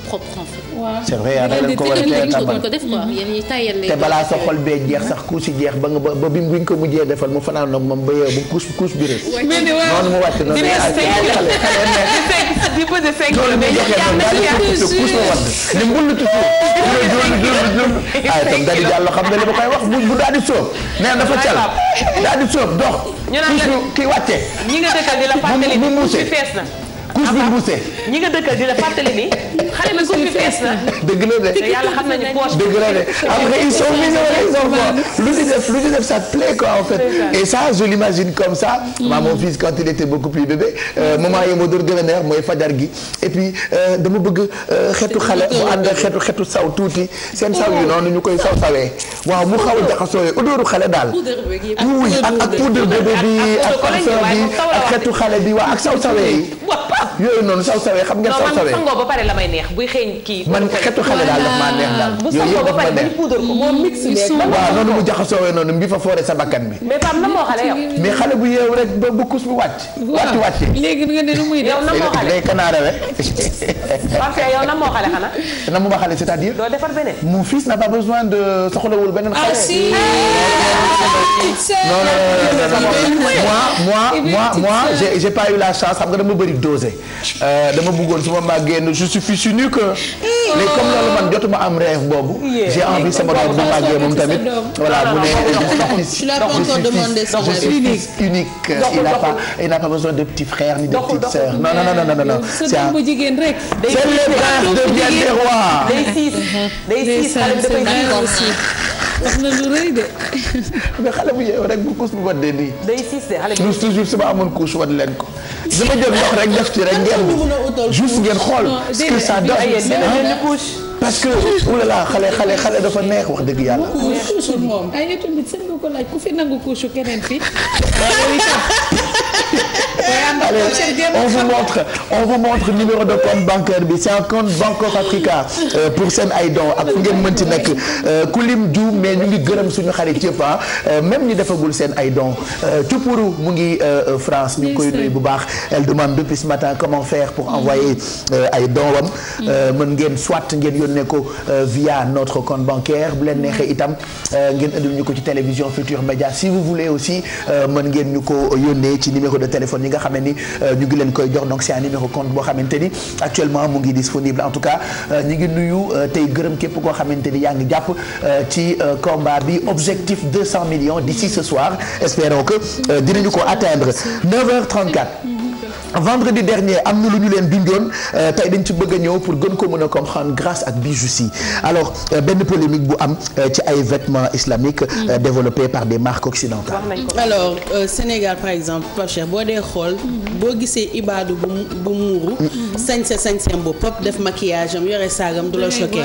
propre en fait. waaw c'est vrai yaa leen ko war a teel tàmbal ko def quoi yéen ñi tayal te balaa sa xol bee jeex sax couche yi jeex ba nga ba bi buñ ko mujjee defal mu fanaan nag moom ba yow ba couche bi rek. noonu mu wàcc noonu. di posé 5 loolu muy joxe noonu daal di couche ba wadd ni mbul ci suuf. ah itam daal di jàll xam ne li ma koy wax bu daal di sóob nee na dafa cal daal di sóob dox. ñu naan couche bi kii wàcce. ñi nga dëkkal di la fàttali ni couche bi fees na. couche bi mbuuse. ñi nga dëkkal di la fàttali ni xale bi couche bi fees na. dëgg la de. te yàlla xam nañu poche. dëgg la de après ils sont mignons les enfants lu ñu def ça plaît quoi en fait. et ça je l'imagine comme ça. mon fils quand il était beaucoup plus bébé moment yi moo doon gën a neex mooy fajar gi et puis dama bëgg xetu xale bu ànd ak xetu saw tuuti seen saw yi noonu ñu koy sawee waaw mu xaw a jaxasoo odooru xale daal. oui ak poudre bébé bi ak parfum bi ak xetu xale bi waaw ak sawee yi. yooyu noonu sawee xam ngeen sawee. non man sangoo ba pare la may neex buy xeeñ kii. man xetu xale daal daf maa neex daal. yooyu yëpp daf ma neex moom mix waaw noonu mu jaxasoo noonu mbi fa foore sa bakkan bi. mais Pape na moo xale yow. mais xale bu yeewu rek ba couche bi wàcc. wàcc léegi nga ne nu muy def. yow na moo xale day kanaare rek. parce que yow na moo xale xanaa. na mu ma xale c'est-à-dire. doo defar beneen. mon fils n'a pas besoin de soxlawul beneen xale. ah si. moi j'ai pas eu la chance xam nga dama bëri dosé. dama bëggoon su ma màggee je suis fils unique. mais comme loolu man jotuma am rêve boobu. j'ai envie sama doom bu màggee moom tamit. voilà bu ne je suis fils unique. il n'a pas besoin de petit frère ni de petite sœur. non. c'est l'élégance devient des rois. day siis xale bi dafay wax na lu rëy de. mais xale bu yeewu rek bu couche bu waddee nii. day siis de xale bi. nous toujours su ma amoon couche wad leen ko. dama jël ndox rek def ci rek ngeen juste ngeen xool ce que ça donne. parce que oulala xale dafa neex wax dëgg yàlla. ay étude bi seen nga ko laaj ku fi nangu couche keneen fi. Allez, on vous montre numéro de compte bancaire bi c'est un compte Banque Africa pour seen ay dons ak fu ngeen mënti nekk ku lim juum mais ñu ngi gërëm suñu xarit yëpp même ñi defagul seen ay dons Tupuru mu ngi France ñu ngi koy nuyu bu baax elle demande depuis ce matin comment faire pour envoyer ay dons wam mën ngeen soit ngeen yónnee ko via notre compte bancaire bu leen neexee itam ngeen indil ñu ko ci télévision Futur Média si vous voulez aussi mën ngeen ñu ko yónnee ci numéro de téléphone yi nga xam ne ni ñu ngi leen koy jox donc c'est un numéro compte boo xamante ni actuellement mu ngi disponible en tout cas ñu ngi nuyu tey gërëm képp koo xamante ni yaa ngi jàpp ci combat bi objectif 200 millions d'ici ce soir espérons que dinañu ko atteindre 9h34. vendredi dernier am na lu ñu leen bindoon tey dañ ci bëgg a ñëw pour gën ko mën a comprendre grâce ak bijouterie alors benn polémique bu am ci ay vêtements islamiques développés par des marques occidentales. alors Sénégal par exemple Pape Cheikh boo dee xool boo gisee ibaadu bu muuru sañseem bu pop def maquillage am yore saagam du la choqué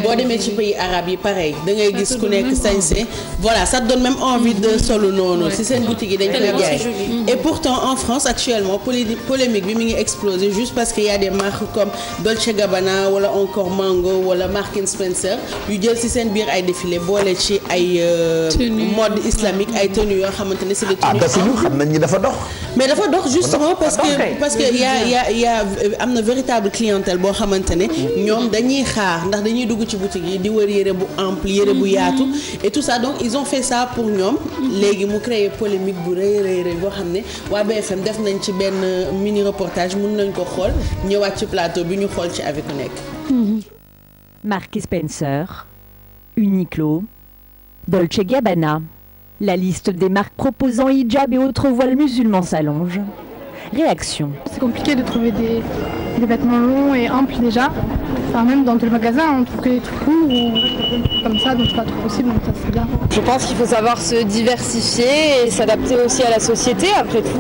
boo demee ci pays arabes yi pareil da ngay gis ku nekk sañse voilà ça te donne même envie de solo noonu si seen boutique yi dañ koy jaay et pourtant en France actuellement polémique bi mi ngi explosé juste parce que y a des marques comme Dolce Gabbana wala encore Mango wala Marks & Spencer yu jël ci seen biir ay défilé boole ci ay mode islamique ay tenues yoo xamante ne c'est des tenues xam nañ ni dafa dox mais dafa dox justement parce que y a am na véritable clientèle boo xamante ne ñoom dañuy xaar ndax dañuy dugg ci boutique yi di wër yére bu ample yére bu yaatu et tout ça donc ils ont fait ça pour ñoom léegi mu créé polémique bu rëy boo xam ne waa BFM def nañ ci benn mini reportage mën nañ ko xool ñëwaat ci plateau bi ñu xool ci avec ku nekk. Marks & Spencer, Uniqlo, Dolce Gabbana. La liste des marques proposant hijab et autres voiles musulmans s'allonge. Réaction. C'est compliqué de trouver des vêtements longs et amples déjà. Enfin, même dans tous les magasins, on trouve que des trucs courts ou comme ça, donc c'est pas trop possible, donc ça c'est bien. Je pense qu'il faut savoir se diversifier et s'adapter aussi à la société. Après tout,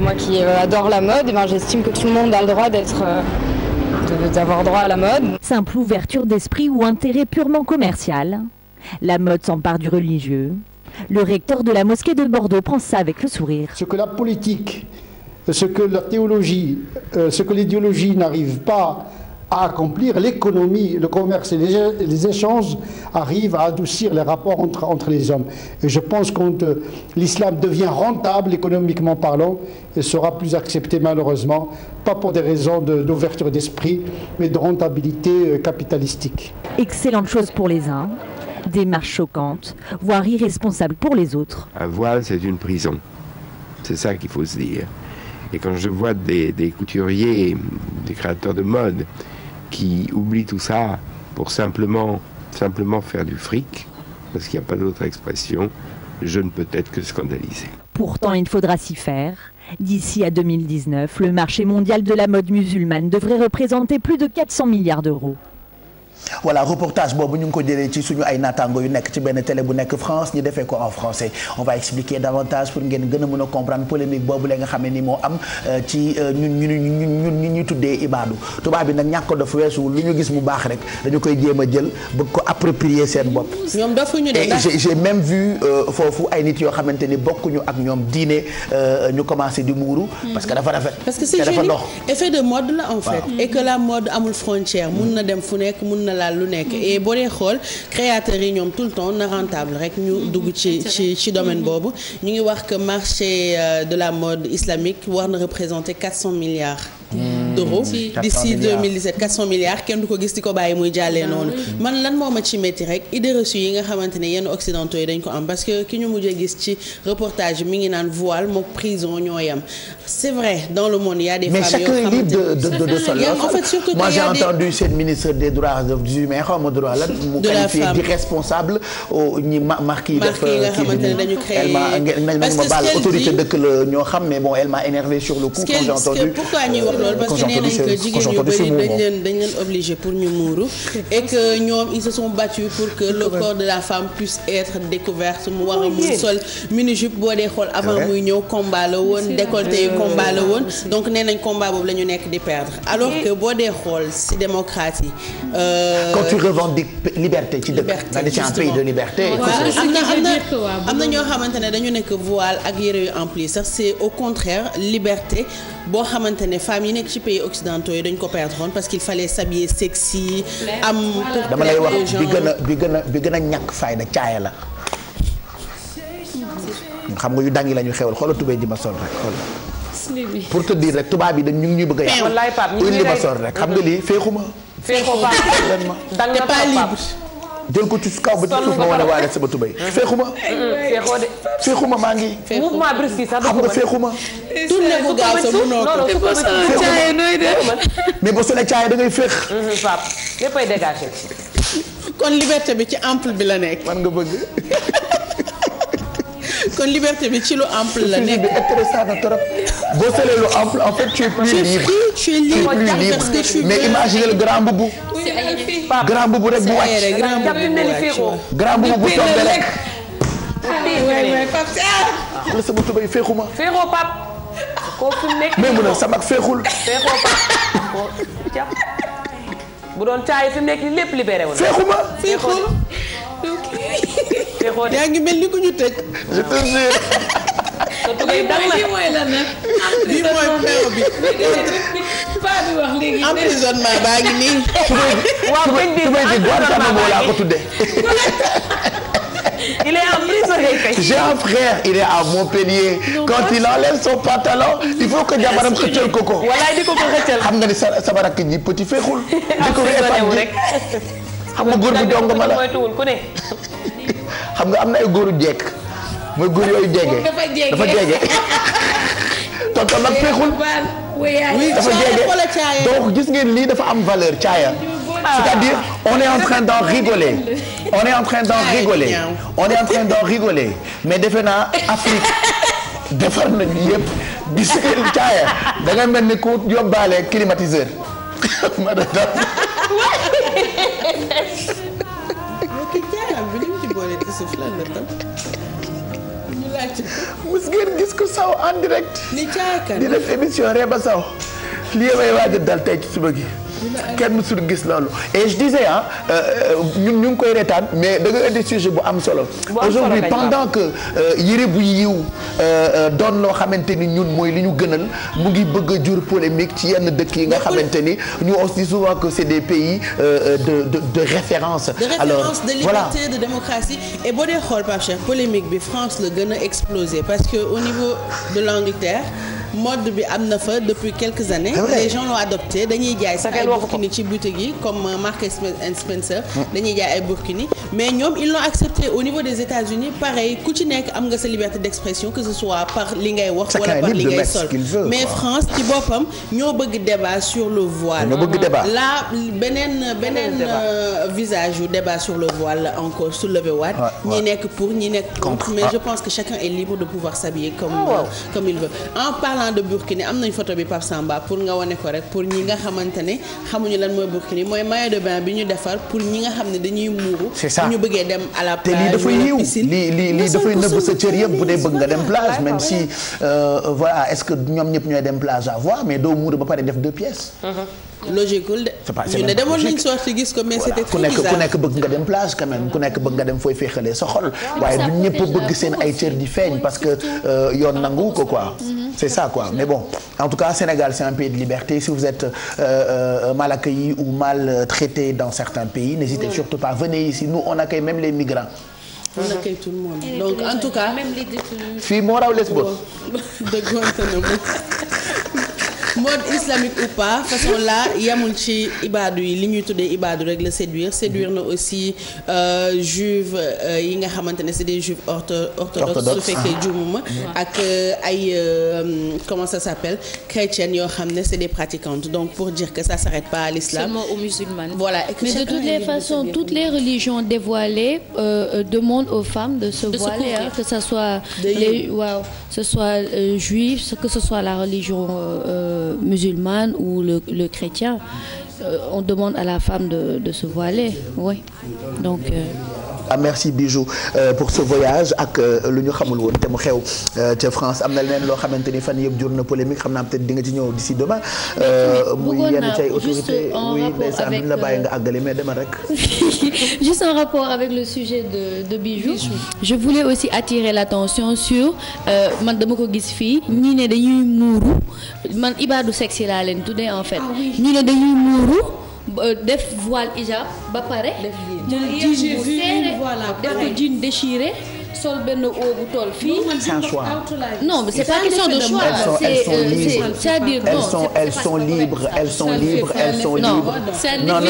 moi qui adore la mode, j'estime que tout le monde a le droit d'avoir droit à la mode. Simple ouverture d'esprit ou intérêt purement commercial, la mode s'empare du religieux. Le recteur de la mosquée de Bordeaux prend ça avec le sourire. Ce que la politique, ce que la théologie, ce que l'idéologie n'arrive pas à accomplir, l'économie, le commerce et les échanges arrivent à adoucir les rapports entre les hommes. Et je pense que l'islam devient rentable économiquement parlant et sera plus accepté malheureusement, pas pour des raisons d'ouverture d'esprit, mais de rentabilité capitalistique. Excellente chose pour les uns, démarche choquante, voire irresponsable pour les autres. Un voile, c'est une prison. C'est ça qu'il faut se dire. Et quand je vois des couturiers, des créateurs de mode qui oublient tout ça pour simplement faire du fric, parce qu'il n'y a pas d'autre expression, je ne peux être que scandalisé. Pourtant, il faudra s'y faire. D'ici à 2019, le marché mondial de la mode musulmane devrait représenter plus de 400 milliards d'euros. Voilà reportage boobu ñu ngi ko jëlee ci suñu ay naataango yu nekk ci benn télé bu nekk France ñu defee ko en français on va expliquer davantage pour ngeen gën a mën a comprendre polémique boobu la nga xamee ni moo am ci ñun ñuy tuddee ibaadu tubaab bi nag ñàkk ko def weesuwul lu ñu gis mu baax rek dañu koy jéem a jël bëgg ko approprier seen bopp. ñoom dafuñu de ndax j'ai même vu foofu ay nit yoo xamante ni bokkuñu ak ñoom diine ñu commencé di muuru. parce que dafa rafet. parce que c'est effet de mode la en fait. et que la mode amul frontière mun na dem fu nekk mun na laal lu nekk et boo dee xool créateurs yi ñoom tout le temps na rentable rek ñu dugg ci domaine boobu ñu ngi wax que marché de la mode islamique war na représenter 400 milliards d'euros d'ici 2017 400 milliards kenn du ko gis di ko bàyyi muy jàllee noonu man lan moo ma ci métti rek idée reçue yi nga xamante ne yenn occidentaux yi dañ ko am parce que ki ñu mujjee gis ci reportage mi ngi naan voile mook prison ñoo yam c'est vrai dans le monde il y a des femmes yoo xamante ne de cela en fait surtout moi j'ai entendu cette ministre des droits humains xaw ma droit la mu qualifié d'irresponsable ñi marque yi def nga xamante ne dañu créé nañ ma baal autorité dëkk la ñoo xam mais bon elle m'a énervé sur le coup quand j'ai entendu pourquoi ñuy wax loolu parce que nee nañ que jigéen yu bëri dañ leen obligé pour ñu muuru et que ñoom ils se sont battus pour que le corps de la femme puisse être découverte mu war a mun sol mini-jupe boo dee xool avant muy ñëw combat la woon décolleté yu combat la woon donc nee nañ combat boobu la ñu nekk di perdre alors que boo dee xool si démocrate yi quand tu revendiques liberté ci dëkk nga ne ci un pays de liberté am na ñoo xamante ne dañu nekk voile ak yére yu ampli sax c'est au contraire liberté boo xamante ne femmes yi nekk ci pays occidentaux yi dañ ko perdre parce qu'il fallait s'habiller sexy am dama lay wax bi gën a ñàkk fayda caaya la xam nga yu dangi la ñu xewal xoolal tubéy ji ma sol rek xoolal pour te dire rek tubaab yi dañ ñu ngi ñuy bëgg a yàq li ma sol rek xam nga lii féexuma t'es pas libre jël ko ci kaw ba ci suuf ma wane waale sama tubéy féexuma féexuma maa ngi mouvement brusque yi sax xam nga féexuma tourné bu gaaw sa mënoo ko caaye nooy de mais boo solee caaye da ngay féex Pape léppay dégagé kon liberté bi ci ample bi la nekk man nga bëgg kon liberté bi ci lu ample la nekk intéressant na trop boo solee lu ample en fait tu es plus libre tu es libre parce que tu mais imaginez le grand boubou grand boubou rek bu wàcc grand boubou bu tombé rek la sama tubay féexuma féexoo Pape koo fi nekk mais mun a sama féexul féexoo Pape bu doon caay fi mu nekk lépp libéré woon féexuma féexul yaa ngi mel ni ku ñu tëj je te jure lii mooy la nag lii mooy peew bi Paa bi wax léegi emprisonnement baa ngi nii waaw bañ bi Guantanamo laa ko tuddee il est emprisonné kay. J'ai un frère, il est à Montpellier. Quand il enlève son pantalon, il faut que jabaram xëccal ko ko. Walaay di ko xëccal. xam nga ni sama rakk ji petit feexul. di ko rek xam nga góor bu jong ma la moytuwul ku ne. xam nga am na ay góoru jekk mooy góor yooyu jege. dafa jege. tonton nag feexul. dafa jege donc gis ngeen lii dafa am valeur caaya. C'est-à-dire, on est en train d'en rigoler. On est en train d'en rigoler. On est en train d'en rigoler. Mais defe naa Afrique defar nañu yëpp gis ngeen caaya da nga mel ni ku yóbbaale climatiseur. mus ngeen gis ko saw en direct. ni caakan di def émission Reba Saw lii may waaj a dal tey ci suba gi. kenn mësul gis loolu et je disais ñun ñu ngi koy reetaan mais da nga indi sujet bu am solo. aujourd'hui pendant que yére bu yiw doon loo xamante ni ñun mooy li ñu gënal mu ngi bëgg a jur polémique ci yenn dëkk yi nga xamante ni ñu on se dit souvent que c'est des pays de référence. alors de liberté voilà. De démocratie et boo dee xool Pape Cheikh polémique bi France la gën a explosé parce que au niveau de l'Angleterre. mode bi am na fa depuis quelques années. Les gens l'ont adopté dañuy jaay sax ay burkini ci boutique yi comme Marks & Spencer. dañuy jaay ay burkini mais ñoom ils l'ont accepté au niveau des États-Unis pareil ku ci nekk am nga sa liberté d'expression que ce soit par li ngay wax wala par li ngay sol mais France ci boppam ñoo bëgg débat sur le voile. ñoo bëgg débat là beneen visage yu débat sur le voile encore soulevé waat. ñi nekk pour ñi nekk contre mais je pense que chacun est libre de pouvoir s'habiller comme il veut. En parlant de burkini am nañ photo bi Pape Samba pour nga wane ko rek pour ñi nga xamante ne xamuñu lan mooy burkini mooy maillot de bain bi ñu defar pour ñi nga xam ne dañuy muuru. c'est ça ñu bëggee dem à la plage. te lii dafay yiw lii dafay nëbb sa cër yëpp bu dee bëgg nga dem plage même si voilà est-ce que ñoom ñëpp ñooy dem plage à voir mais doo muuru ba pare def 2 pièces. logiqueul de. ñu ne demoon nañ sorti gis ko mais c'était très bizarre. ku nekk bëgg nga dem plage quand même ku nekk bëgg nga dem fooy féexalee sa xol waaye du ñëpp bëgg seen ay cër di feeñ parce que yoon nangu ko quoi. c'est ça quoi mais bon en tout cas Sénégal c'est un pays de liberté si vous êtes mal accueilli ou mal traité dans certains pays n'hésitez surtout pas venez ici nous on accueille même les migrants. On accueille tout le monde donc en tout cas. même les détenus. fii moo raw Lesbos. de Guantanamo. mode islamique ou pas façon là yamul ci ibaadu yi li ñuy tuddee ibaadu rek la séduire na aussi juive yi nga xamante ne c'est des juifs orthodoxes su fekkee juumuma ak ay comment ça s'appelle chrétiennes yoo xam ne c'est des pratiquantes donc pour dire que ça s'arrête pas à l'islam seulement aux musulmanes voilà mais de toutes les façons toutes les religions dévoilées demandent aux femmes de se voiler que ça soit ce soit juif que ce soit la religion musulmane ou le chrétien on demande à la femme de se voiler oui donc merci Bijou pour ce voyage ak lu ñu xamul woon te mu xew ca France am na leneen loo xamante ni fan yëpp jur na polémique xam naa peut-être di nga ci ñëw d'ici demain muy yenn ci ay autorité oui ndeysaan duñ la bàyyi nga àggale mais demal rek juste en rapport avec le sujet de Bijou je voulais aussi attirer l'attention sur man dama ko gis fii ñii ne dañuy muuru man ibaadu sexy laa leen tuddee en fait ñii ne dañuy muuru def voile hijab ba pare jël jean bu serré def ko jean déchiré sol benn haut bu toll fii. c'est un choix. non mais c'est pas question de choix. c'est-à-dire non elles sont libres. non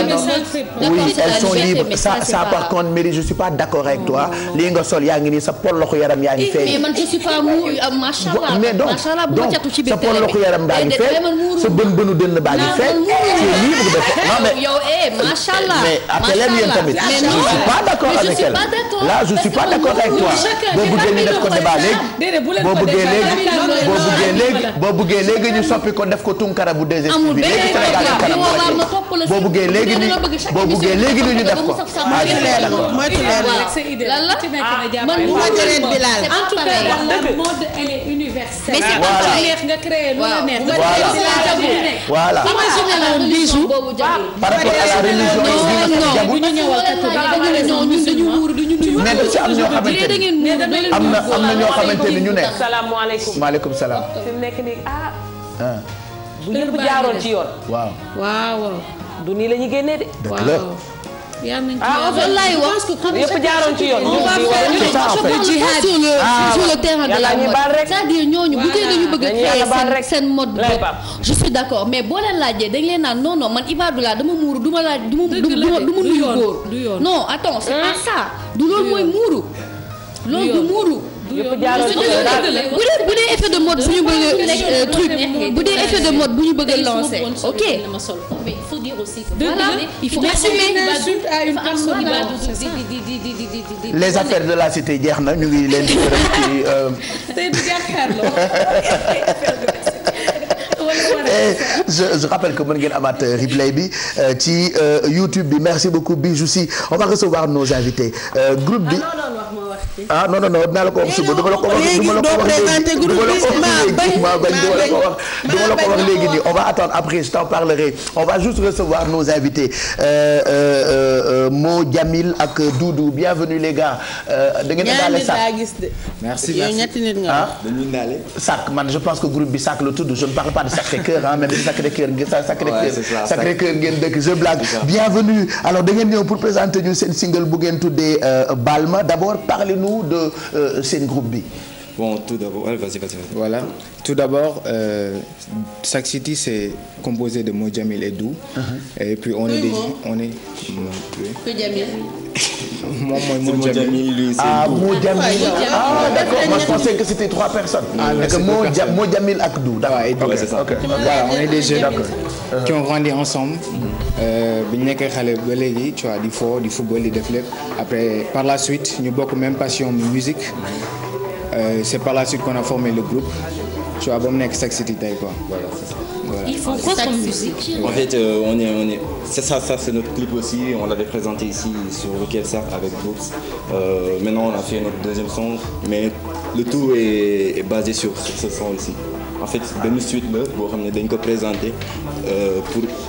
oui elles sont libres ça par contre Mérie je suis pas d'accord avec toi lii nga sol yaa ngi nii sa pol loxo yaram yaa ngi feeñ. mais man je suis pas mu machallah. mais donc sa pol loxo yaram baa ngi feeñ sa bënu dënn baa ngi feeñ. c'est libre de non mais yow machallah. mais après leen yéen tamit. je suis pas d'accord avec elle là je suis pas d'accord avec toi. boo bëggee ñu def ko débat léegi boo bëggee léegi ñu soppi ko def ko tunkara bu 2STV bi léegi Sénégal ci kanam boo bëggee léegi ñu def ko man bu ma jëlee Bilal en tout cas la mode elle est universelle. mais c'est pas neex nga créer lu la neex. voilà imaginez la religion boobu par rapport à la religion mais da ci am ñoo xamante ni am na ñoo xamante ni ñu ne. salaamaaleykum maaleykum salaam. fi mu nekk nii bu ñëpp jaaroon ci yoon. waaw. du nii la ñuy génnee de. dëgg la. loolu laay wax yëpp jaaroon ci yoon. sur le terrain de la mode c'est-à-dire ñooñu bu dee dañu bëgg a créer seen mode bopp je suis d'accord mais boo leen laajee dañ leen naan non man Ibadou laa dama muuru du ma laaj du ma nuyu góor non attends c'est pas ça du loolu mooy muuru loolu du muuru bu dee effet de mode bu ñu bëgg truc bu dee effet de mode bu ñu bëgg lancer ok mais il faut dire aussi que voilà il faut assumer les affaires de la cité jeex na ñu ngi leen di gërëm ci je rappelle que mën ngeen amaat replay bi ci YouTube bi merci beaucoup Bijou Sy on va recevoir nos invités groupe bi. ah non dinaa la ko wax suba duma la ko wax léegi nii on va attendre après je t'en parlerai on va juste recevoir nos invités Mo Jamil ak Doudou bienvenue les gars da ngeen daale sac merci sac man je pense que groupe bi sac la tudd je ne parle pas de Sacré-Cœur même si Sacré-Cœur ngeen dëkk je blague bienvenue alors da ngeen ñëw pour présenter ñu seen single bu ngeen tuddee Balma d'abord parlez-nous de seen groupe bi. Bon, tout d'abord, vas-y. Voilà. Tout d'abord, Sac City c'est composé de Mo Jamil et Dou. Et puis on est Moi, Mo Jamil, lui, c'est Mo Jamil. D'accord. Moi, je pensais que c'était 3 personnes. Mo Jamil ak Dou. D'accord. C'est ça. Voilà, on est des jeunes qui ont grandi ensemble. bi ñu nekkee xale ba léegi tu vois di football di def lépp après par la suite ñu bokk même passion musique c'est par la suite qu'on a formé le groupe tu vois ba mu nekk Sac City tey quoi voilà c'est ça. Voilà. Ils font quoi comme musique? En fait on est c'est ça c'est notre clip aussi on l'avait présenté ici sur le Kelsar avec Brooks. Maintenant on a fait notre deuxième son mais le tout est basé sur ce son ici. En fait benn suite la boo xam ne dañ ko présenter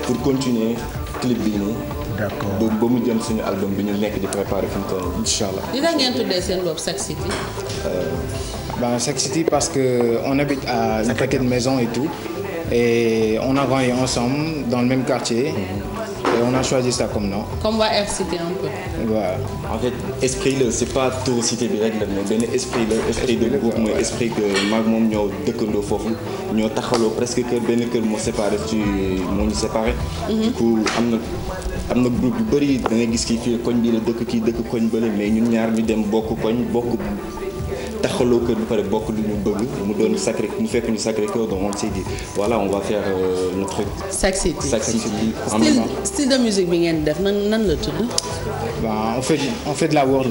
pour continuer clip bi nii. D'accord ba mu jëm suñu album bi ñu nekk di préparer fi mu toll inchallah. li tax ngeen tuddee seen bopp Sac City. Sac City parce que on habite à une petite maison et tout et on a grandi ensemble dans le même quartier. Et on a choisi ça comme nom. Comme waa Air City un peu. Voilà. En fait esprit la c'est pas Tour Cité bi rek la mais benn esprit de groupe mooy esprit que maag moom ñoo dëkkandoo foofu ñoo taxaloo presque que benn kër moo séparé moo ñu séparé. Du coup am na groupe yu bëri da ngay gis kii fii koñ bii la dëkk kii dëkk koñ bële mais ñun ñaar ñu dem bokk koñ bokk taxaloo kër bu pare bokk lu ñu bëgg mu doon sacré mu fekk ñu Sacré-Cœur donc on s'est dit voilà on va faire notre Sac City. Style de musique bi ngeen def nan la tudd. On fait de la world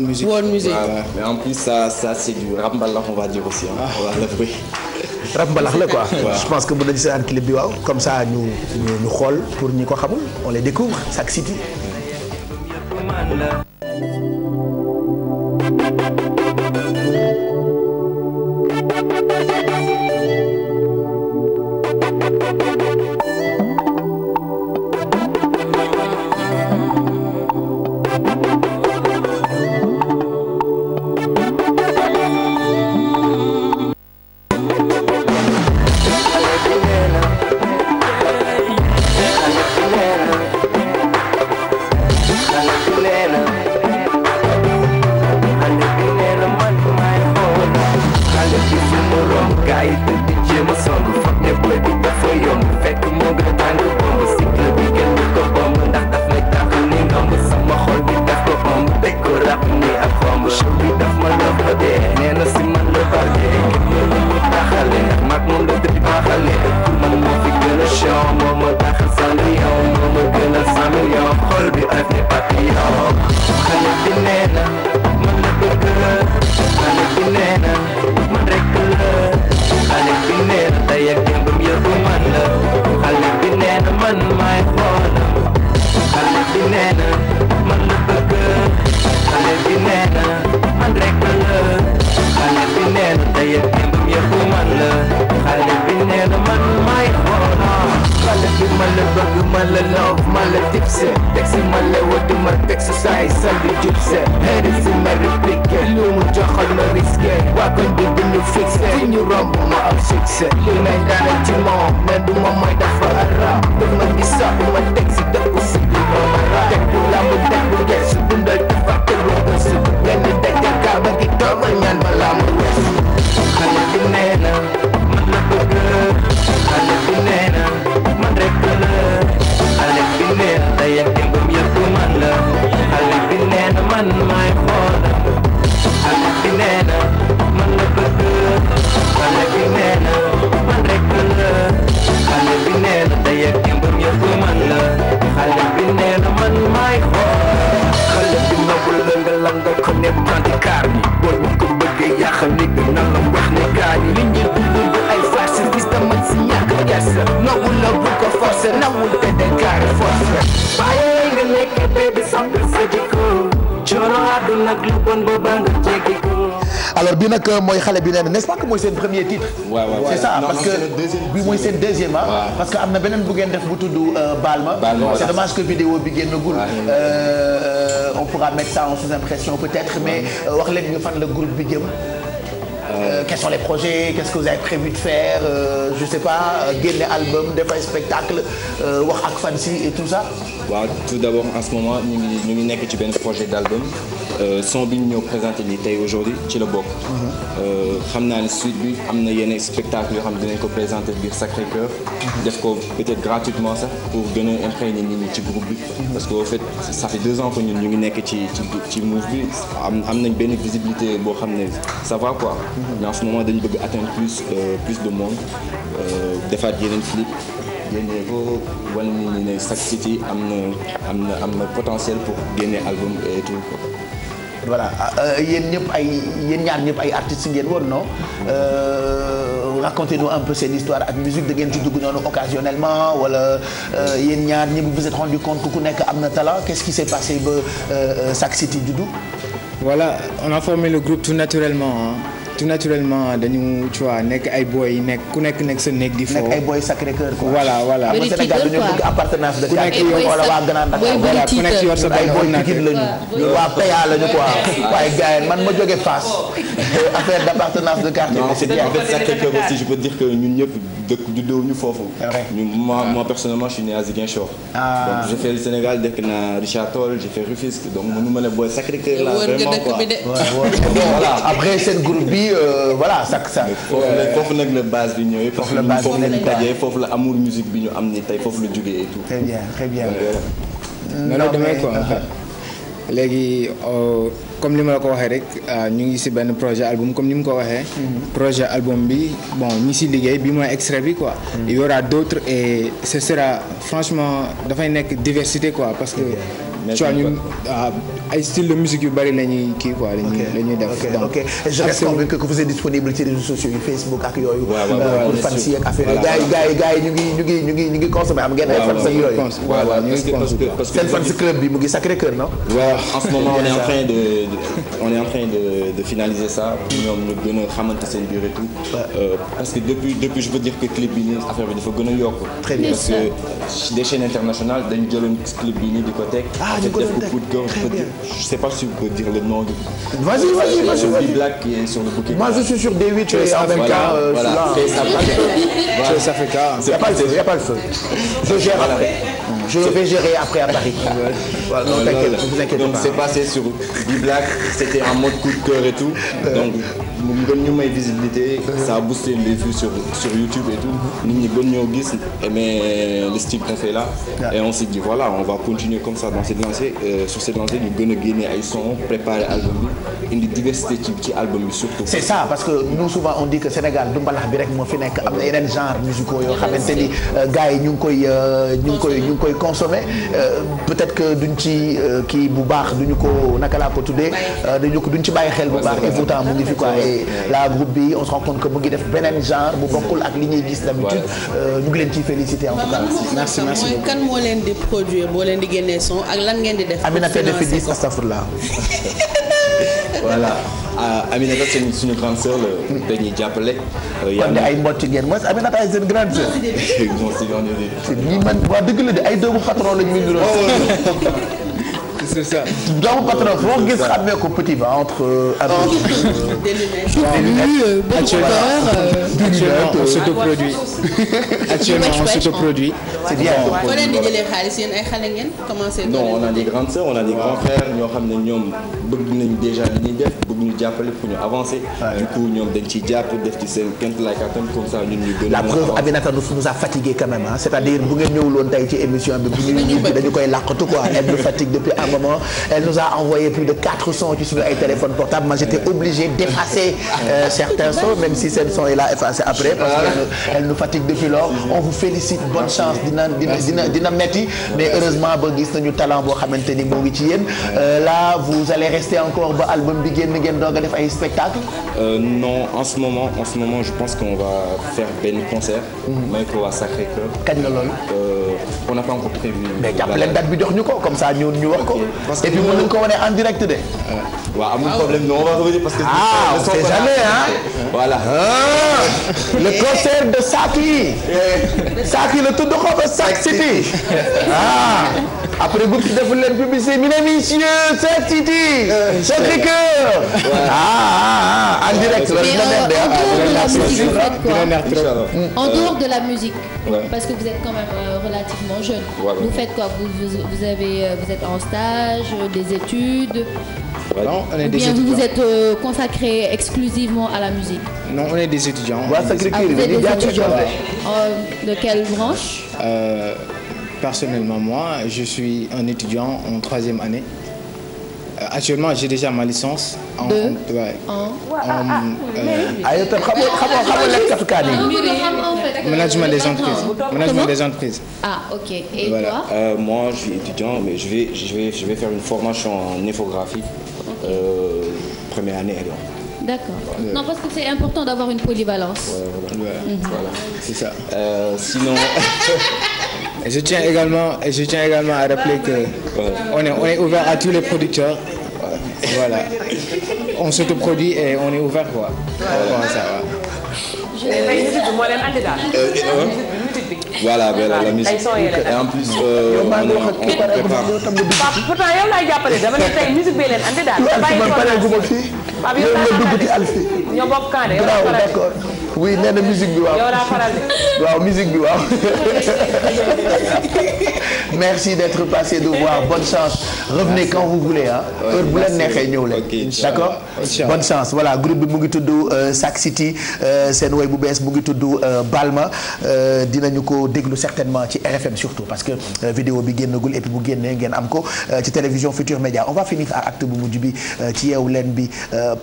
music. World music. Voilà. Mais en plus ça c'est du rap mbalax on va dire aussi on va l'avouer. Rap mbalax la quoi. Je pense que mën nañu seetaan clip bi waaw comme ça ñu xool pour ñi ko xamul on les découvre Sac City. nawul la bu ko forcer nawul te de carré forcer bàyyi nga nekk bébé sampil sa jikko coono àdduna ak lu bon booba nga jéggi ko. alors bi nag mooy xale bi nee na n'est-ce pas que mooy seen premier titre. waaw waaw c'est ça parce que bi mooy seen deuxième ah. parce que am na beneen bu ngeen def bu tudd Balma. C'est dommage que vidéo bi génnagul. on pourra mettre ça en sous-impression peut-être mais wax leen ñu fan la groupe bi jëm. Quels sont les projets, qu'est-ce que vous avez prévu de faire, je sais pas, génne album, def ay spectacle, wax ak fans yi et tout ça. waaw tout d'abord en ce moment ñu ngi nekk ci benn projet d'album son bi ñu ñëw présenté nii tey aujourd'hui ci la bokk. xam naa ne suite bi am na yenn spectacle yoo xam ne dinañ ko présenter biir Sacré-Cœur. def ko peut-être gratuitement sax pour gën a imprégner nit ñi ci groupe bi. parce que au fait ça fait 2 ans que ñun ñu ngi nekk ci move bi am nañ benn visibilité boo xam ne ça va quoi. mais en ce moment dañu bëgg atteindre plus de monde defaat yeneen clip. génne ko wane nit ñi ne Sac City am na potentiel pour génne album et tout quoi. voilà yéen ñaar ñëpp ay artistes ngeen woon non racontez-nous un peu seen histoire ak musique da ngeen ci dugg noonu occasionnellement wala yéen ñaar ñi vous vous êtes rendu compte que ku nekk am na talent qu'est-ce qui s'est passé ba Sac City juddu. voilà on a formé le groupe tout naturellement. tout naturellement dañu tu vois nekk ay boy ku nekk sa néeg di fo. nekk ay boy Sacré-Cœur quoi. voilà. am Sénégal dañoo bëgg appartenance de quartier wala waa Grand Dakar. voilà ku nekk yor sa ay boy Pikine lañu. ñu waa PA lañu quoi. waaye gars yi man ma jóge Fass. affaire d'appartenance de quartier. non c'est bien en fait Sacré-Cœur aussi je peux dire que ñun ñëpp dëkk juddoo ñu foofu. moi personnellement je suis né à Ziguinchor. donc j'ai fait le Sénégal dëkk na Richard Toll j'ai fait Rufisque donc mënu ma ne boy Sacré-Cœur là vraiment quoi. voilà après seen groupe bi. voilà ça. foofu nag la base bi ñëwee. foofu la dajee foofu la amour musique bi ñu am ni tey foofu la jógee et tout. très bien. non demee quoi en fait léegi comme li ma la ko waxee rek ñu ngi ci benn projet album comme ni mu ko waxee. projet album bi bon ñi ci liggéey bi mooy extrait bi quoi. il y aura d'autres et ce sera franchement dafay nekk diversité quoi parce que. tu vois ñun ay style de musique yu bari la ñuy kii quoi la ñuy def. ok je reste convaincu que vous êtes disponible ci réseaux sociaux yi Facebook ak yooyu. pour fans yi ak affaire yi gars yi ñu ngi consommer am ngeen ay fans ak yooyu. waaw ñu ngi consommer parce que seen fans club bi mu ngi Sacré-Cœur non. waaw en ce moment on est en train de finaliser ça. ñoom ñu gën a xamante seen biir et tout. parce que depuis je veux dire que clip bi nii affaire bi dafa gën a yokk. très bien parce que des chaînes internationales dañu jëloon clip bi nii di ko teg. je sais pas si vous pouvez dire le nom de. Vas-y. Black qui est sur le bouquet. Moi je suis sur D8 et en même temps je suis là. Il y a pas le feu. Je gère après. Je vais gérer après à Paris. Voilà, non, vous inquiétez pas. Donc c'est passé sur D-Black, c'était en mode coup de cœur et tout. Donc mu gën ñu may visibilité, ça a boosté les vues sur YouTube et tout. Nit ñi gën ñoo gis aimer le style qu'on fait là. Et on s'est dit voilà, on va continuer comme ça dans cette lancée. Sur cette lancée ñu gën a génne ay sons, préparer album bi, indi diversité ci album bi surtout. C'est ça parce que nous souvent on dit que Sénégal du mbalax bi rek moo fi nekk am na yeneen genre musicaux yoo xamante ni gars yi ñu ngi koy consommer peut-être que duñ ci kii bu baax duñu ko naka laa ko tuddee duñ ci bàyyi xel bu baax et pourtant mu ngi fi quoi et la groupe bi on se rend compte que mu ngi def beneen genre bu bokkul ak li ñuy gis d'habitude ñu ngi leen ciy féliciter en tout cas. merci mooy kan moo leen di produire boo leen di génnee son ak lan ngeen di def. Aminata defi dis astafurlah. Voilà. Aminata c'est suñu grande sœur la dañuy jàppale. kon de ay mbott ngeen mooy Aminata ay seen grande sœur. ñi man waa dëgg la de ay doomu patron lañu mën di c'est ça. doomu patron foo gis xamee ko petit ventre. des lunettes. Actuellement on s'autoproduit. C'est bien. foo leen di jëlee xaalis yéen ay xale ngeen commencé. non on a des grandes sœurs on a des grands frères ñoo xam ne ñoom bëgg nañu déjà li ñuy def bëgg ñu jàppale pour ñu avancer. du coup ñoom dañ ciy jàpp def ci seen kéem lay kattan comme ça ñun ñu gën a. la preuve Aminata nous a fatigué quand même c'est-à-dire bu ngeen ñëwuloon tey ci émission bi bu ñuy ñibbi dañu koy làqatu quoi elle nous fatigue depuis un moment elle nous a envoyé plus de 400 ci suñu ay téléphones portables moi j'étais obligé d'effacer certains sons même si seen son est là effacé après parce que elle nous fatigue depuis lors on vous félicite bonne chance dina metti mais heureusement ba gis nañu talent boo xamante ni moo ngi ci yéen là vous allez rester encore ba album bi génn ngeen doog a def ay spectacle. Non en ce moment je pense qu'on va faire benn concert. mais ko waa Sacré-Cœur. kañ la loolu. on n'a pas encore prévu. mais jàpp leen date bi jox ñu ko comme ça ñu wax ko. et puis mën nañu ko wane en direct de. waaw amul problème non on va revenir parce que. on sait jamais hein. voilà. le concert de Saki la tudd ko ba Sac City. après bu ci deful leen publicité mesdames et messieurs Sac City. Sacré-Cœur. en direct. En dehors de la musique. Parce que vous êtes quand même relativement jeune. Vous faites quoi? Vous êtes en stage, des études. Non, on est ou des bien étudiants. vous êtes consacré exclusivement à la musique? Non, on est des étudiants. Vous êtes des étudiants. De quelle branche? Personnellement, moi, je suis un étudiant en 3e année. Actuellement, j'ai déjà ma licence en management des entreprises. Management des entreprises. Ah, ok. Et voilà. toi? Moi, je suis étudiant, mais je vais faire une formation en infographie. Première année, alors. D'accord. Non, parce que c'est important d'avoir une polyvalence. Voilà. C'est ça. Sinon. Et je tiens également à rappeler que on est ouvert à tous les producteurs. Voilà. On s'autoproduit et on est ouvert quoi. Ça va. Voilà, la musique. Et en plus, on prépare. Pourtant yow laay jàppale dama ne tey musique bee leen andi daal. ñoo bokk kaane yow laa faral d'accord oui nee na musique bi waaw. yow laa faral de. waaw musique bi waaw. merci d'être passé de voir bonne chance revenez quand vous voulez ah. heure bu leen neexee ñëw leen. d'accord bonne chance voilà groupe bi mu ngi tudd Sac City seen woy bu bees mu ngi tudd Balma dinañu ko déglu certainement ci RFM surtout parce que vidéo bi génnagul et puis bu génnee ngeen am ko ci télévision Futur Média on va finir ak acte bu mujj bi ci yeewu leen bi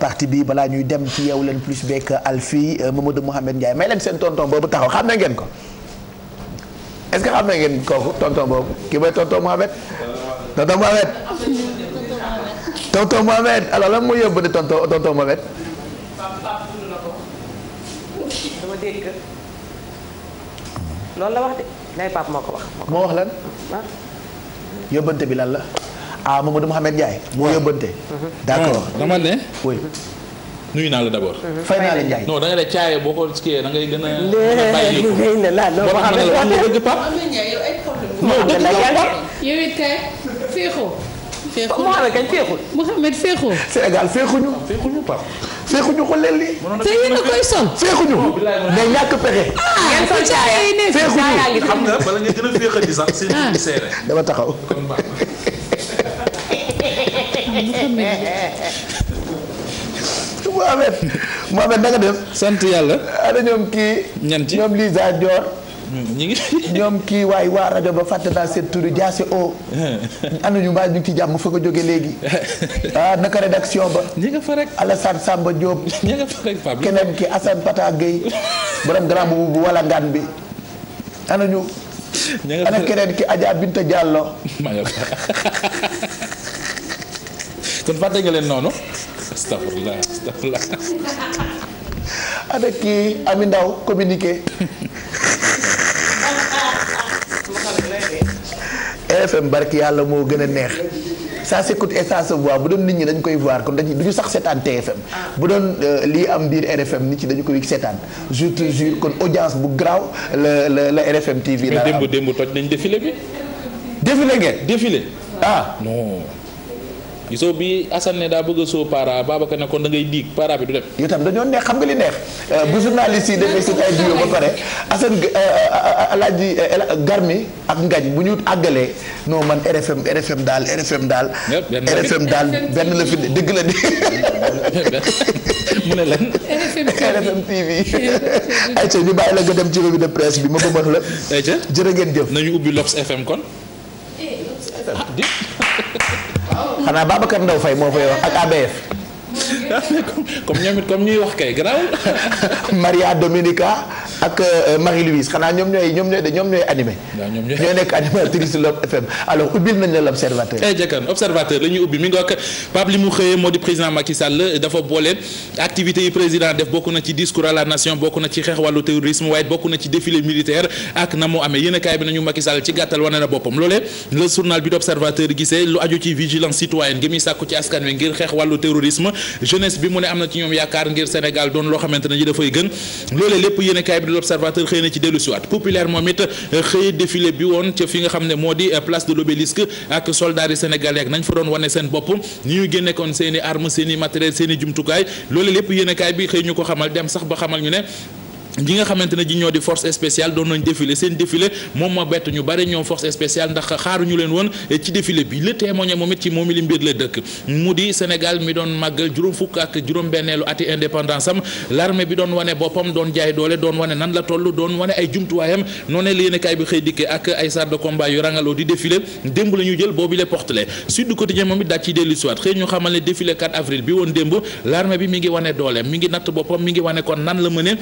partie bi balaa ñuy dem ci yeewu leen plus beeg Alfie Mamadou Mouhamed Ndiaye may leen seen tonton boobu taxaw xam na ngeen ko est-ce que xam na ngeen kooku tonton boobu ki mooy tonton Mouhamed tonton Mouhamed alors lan mooy yóbbu ne tonton Mouhamed dama dégg loolu la wax de nay Pape moo ko wax. moo wax lan yóbbante bi lan la Mamadou Mouhamed Ndiaye moo yóbbante d'accord dama ne oui nuyu naa la d'abord. fay naa la Ndiaye. non da nga ne caaye boo ko kii da ngay gën a. bàyyi ko boo xam ne la wax dëgg Pape. non dëgg la yow it kay féexoo. féexul Mouhamed kañ féexul. Mouhamed féexoo. Sénégal féexuñu. féexuñu Pape. féexuñu ko leen li. te yéen a koy sol. féexuñu mais ñàkk pexe. ngeen sol caaye yi nekk féexuñu xam nga bala nga gën a féexati sax seen i seere. dama taxaw. Mohamed na nga def. sant yàlla. ana ñoom kii. ñan ci ñoom Lisa Dior. ñi ngi. ñoom kii waay waa rajo ba fàtte naa seen turu Diassé O. ana ñu mbaa ñu ngi ci jàmm fa nga jóge léegi. naka rédaction ba. ñi nga fa rek. Alassane Samba Diop. ñi nga fa rek Pape. keneen ki Assane Pata Gueye. borom grand bu wala ngaan bi. ana ñu. ana keneen ki Adja Binta Diallo. kon fàtte nga leen noonu. astafurlah. ana kii Ami Ndaw communiqué. RFM barki yàlla moo gën a neex. ça s'écoute et ça se voit bu doon nit ñi dañ koy voir kon dañuy duñu sax seetaan TFM. bu doon lii am biir RFM nit ñi dañu koy seetaan je te jure kon audience bu garaaw la RFM TV. mais démb toj nañ défilé bi. défilé ngeen. défilé. non. gisoo bi Assane ne daa bëgg a soo para Babacar ne kon da ngay diig para bi du dem. yow tam dañoo neex xam nga li neex bu journaliste yi defee seen ay duo ba pare Assane Alaaji Garmi ak Ngañ bu ñu àggalee non man RFM daal. RFM daal benn la fi dëgg la de. mu ne lan. RFM TV. ayca ñu bàyyi la nga dem ci revue de presse bi ma bëggoon la. ayca jërë ngeen jëf. nañu ubbi L'Obs FM kon. xanaa Babacar Ndaw Faye moo fay wax ak ABF. comme ñoom it comme ñuy wax kay garaawul. Maria Dominica ak Marie-Louise xanaa ñoom ñooy animé. waaw ñoom ñooy nekk animatrice Lop FM alors ubbil nañ la l'observateur. jëkkan observateur la ñuy ubbi mi ngi wax Pape li mu xëyee moo di président Macky Sall dafa boole activités yi président def bokk na ci discours à la nation bokk na ci xeex wàllu terrorisme waaye bokk na ci défilé militaire ak na mu amee yéen kaay bi nañu Macky Sall ci gàttal wane na boppam loolee le journal bi d'observateur gisee lu aju ci vigilance citoyenne gi muy sàkku ci askan wi ngir xeex wàllu terrorisme jeunesse bi mu ne am na ci ñoom yaakaar ngir Sénégal doon loo xamante ne ji dafay gën loolee lépp yéen kaay bi de l'observateur xëy na ci dellu siwaat populaire moom it xëy défilé bi woon ca fi nga xam ne moo di place de l'obélisque ak soldats yi sénégalais ak nañ fa doon wane seen bopp ni ñu génne kon seen i armes seen i matériel seen i jumtukaay loolu lépp yéen kaay bi xëy ñu ko xamal dem sax ba xamal ñu ne ñi nga xamante ne ji ñoo di force spéciale doon nañ défilé seen défilé moom ma bett ñu bari ñoom force spéciale ndax xaaruñu leen woon ci défilé bi le témoigné moom it ci moom li mbir la dëkk mu di Sénégal mi doon màggal juróom fukk ak juróom benneelu ati indépendance am l'armée bi doon wane boppam doon jaay doole doon wane nan la toll doon wane ay jumtuwaayam noonee la yéenekaay bi xëy dikkee ak ay chars de combat yu rangaloo di défilé démb la ñu jël boobu le portele Sud Quotidien moom it daal ci dellu siwaat xëy ñu xamal ne défilé 4 avril bi woon démb l'armée bi mi ngi wane doole mi ngi natt boppam mi ngi wane kon nan la mëne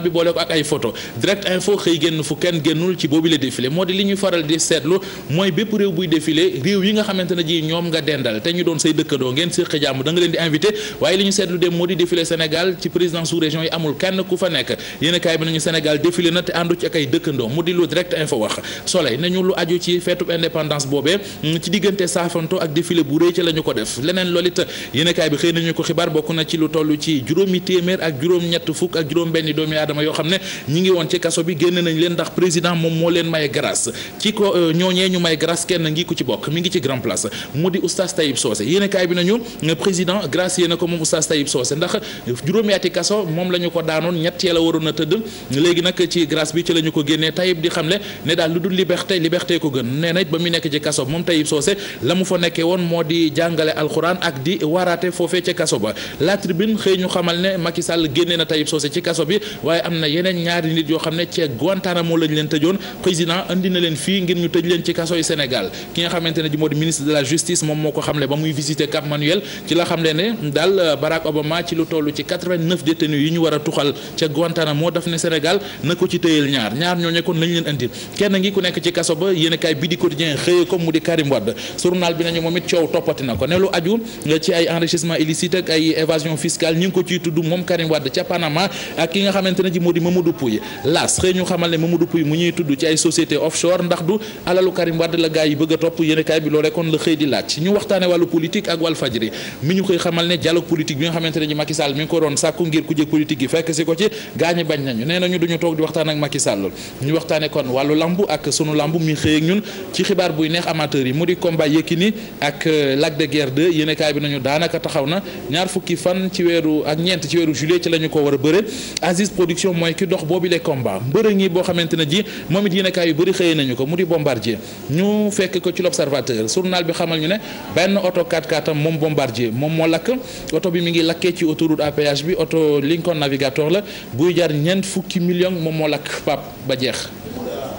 bi boole ko ak ay photo direct info xëy génn fu kenn génnul ci boobu le défilé moo di li ñuy faral di seetlu mooy bépp réew buy défilé réew yi nga xamante ne ji ñoom nga dendal te ñu doon say dëkkandoo ngeen séq jàmm da nga leen di invité waaye li ñu seetlu dem moo di défilé Sénégal ci président sous région yi amul kenn ku fa nekk yéen kaay bi nañu Sénégal défilé na te àndu ci ak ay dëkkandoo mu di lu direct info wax Soleil nañu lu aju ci feetub indépendance boobee ci diggante saafanto ak défilé bu rëy ci la ñu ko def leneen loolu it yéen kaay bi xëy nañu ko xibaar bokk na ci lu toll ci juróomi téeméer ak juróom-ñett fukk ak juróom benn doomi aadama yoo xam ne ñi ngi woon ci kaso bi génn nañ leen ndax président moom moo leen may grâce ci ko ñooñee ñu may grâce kenn ngi ku ci bokk mi ngi ci grand place mu di oustaz Taïb Socé yéen kaay bi nañu président grâce yéena ko moom oustaz Taïb Socé ndax juróomi ati kaso moom la ñu ko daanoon ñett la waroon a tëdd léegi nag ci grâce bi ci la ñu ko génnee Taïb di xamle ne daal lu dul liberté ko gën nee na it ba mu nekk ci kaso moom Taïb Socé la mu fa nekkee woon moo di jàngale alxuraan ak di waraate foofee ca kaso ba la tribune xëy ñu xamal ne Macky Sall génnee na Taïb Socé ci kaso bi waaye am na yeneen ñaari nit yoo xam ne ci Guantanamo lañ leen tëjoon président andi na leen fii ngir ñu tëj leen ci kaso yi Sénégal ki nga xamante ne ji moo di ministre de la justice moom moo ko xamle ba muy visiter Cap Manuel ci la xamle ne daal Barack Obama ci lu toll ci 89 détenus yi ñu war a tuxal ca Guantanamo daf ne Sénégal na ko ci tëyal ñaar ñooñu kon lañ leen andi kenn ngi ku nekk ci kaso ba yéen kaay bi di quotidien xëye comme mu di Karim Wade journal bi nañu moom it coow toppati na ko ne lu aju ci ay enrichissement illicite ak ay évasion fiscale ñi ngi ko ciy tudd moom Karim Wade ca Panama ak ki nga xamante ne ji moo di Mamadou Pouye laas xëy ñu xamal ne Mamadou Pouye mu ñuy tudd ci ay société offshore ndax du alalu Karim Wade la gaa yi bëgg a topp yéenekaay bi loolee kon la xëy di laaj ñu waxtaane wàllu politique ak Walf Fadjri mi ñu xëy xamal ne dialogue politique bi nga xamante ne ji Macky Sall mi ngi ko doon sàkku ngir ku jëg politique gi fekk si ko ci gaañi bañ nañu nee nañu duñu toog di waxtaan ak Macky Sall ñu waxtaane kon wàllu lambu ak sunu lambu mi xëy ak ñun ci xibaar buy neex amateurs yi mu di combat Yékini ak Lac de Guiers 2 yéenekaay bi nañu daanaka taxaw na ñaar fukki fan ci weeru ak ñeent ci weeru juillet ci la ñu ko war a bëre Aziz production mooy ki dox boobi les combats mbërë ngi boo xamante ne ji moom it yéenekaay yu bëri xëyee nañu ko mu di Bombardier ñu fekk ko ci l'Observateur journal bi xamal ñu ne benn oto 4x4 am moom Bombardier moom moo lakk oto bi mi ngi lakkee ci autoroute à péage bi oto Lincoln Navigator la buy jar ñeent fukki million moom moo lakk Pape ba jeex.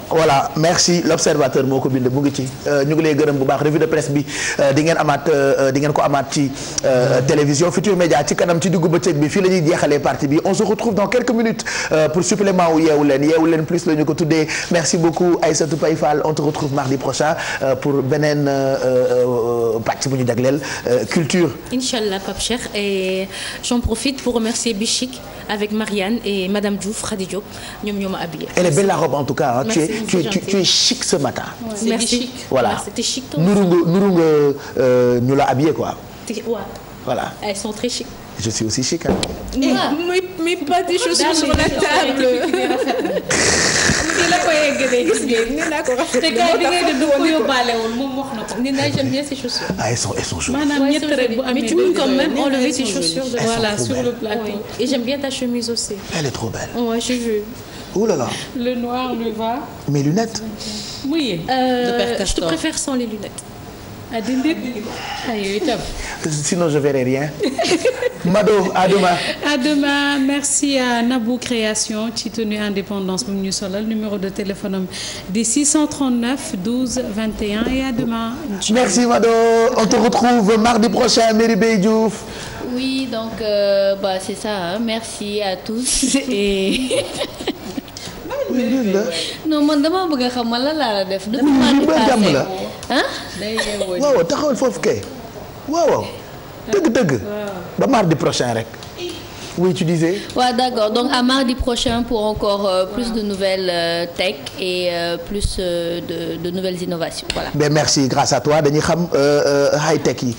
voilà merci l'Observateur moo ko bind mu ngi ci ñu ngi lay gërëm bu baax revue de presse bi di ngeen ko amaat ci télévision Futur Média ci kanam ci diggu bëccëg bi fii la ñuy jeexalee partie bi on se retrouve dans quelques minutes pour supplément wu yeewu leen plus la ñu ko tuddee merci beaucoup Aïssatou Paye Fall on te retrouve mardi prochain pour beneen pàcc bu ñu jagleel culture. Inch'Allah Pape Cheikh et j'en profite pour remercier Bichic avec Marianne et Madame Diouf Khady Diop ñoom ñoo ma habillé. Elle est belle la robe en tout cas. Tu es chic ce matin. Ouais, merci. Voilà. C'était chic. Nuru nga ñu la habillé quoi. Ouais. Voilà. Elles sont très chic. Je suis aussi chic hein. Mais pas des chaussures sur la table. J'aime bien ces chaussures. Ah, elles sont jolies. Mais tu peux quand même enlever tes chaussures de voilà sur le plateau. Oui. Et j'aime bien ta chemise aussi. Elle est trop belle. Ouais, j'ai vu. Ouh là là. Le noir lui va. Mes lunettes. Oui. Je te préfère sans les lunettes. Sinon je verrai rien. Mado, à demain. À demain. Merci à Nabou Création ci tenue indépendance moom ñu solal numéro de téléphone am di 639 12 21 et à demain. Merci Mado. On te retrouve mardi prochain Merry Bey Diouf. Oui, donc c'est ça, hein. Merci à tous et. non man dama bëgg a xam man lan laa la def. depuis mardi passé waaw taxawal foofu kay waaw dëgg ba mardi prochain rek. Oui, tu disais. Ouais, d'accord. Donc à mardi prochain pour encore plus de nouvelles tech et plus de nouvelles innovations. Voilà. Ben merci, grâce à toi dañuy xam high tech yi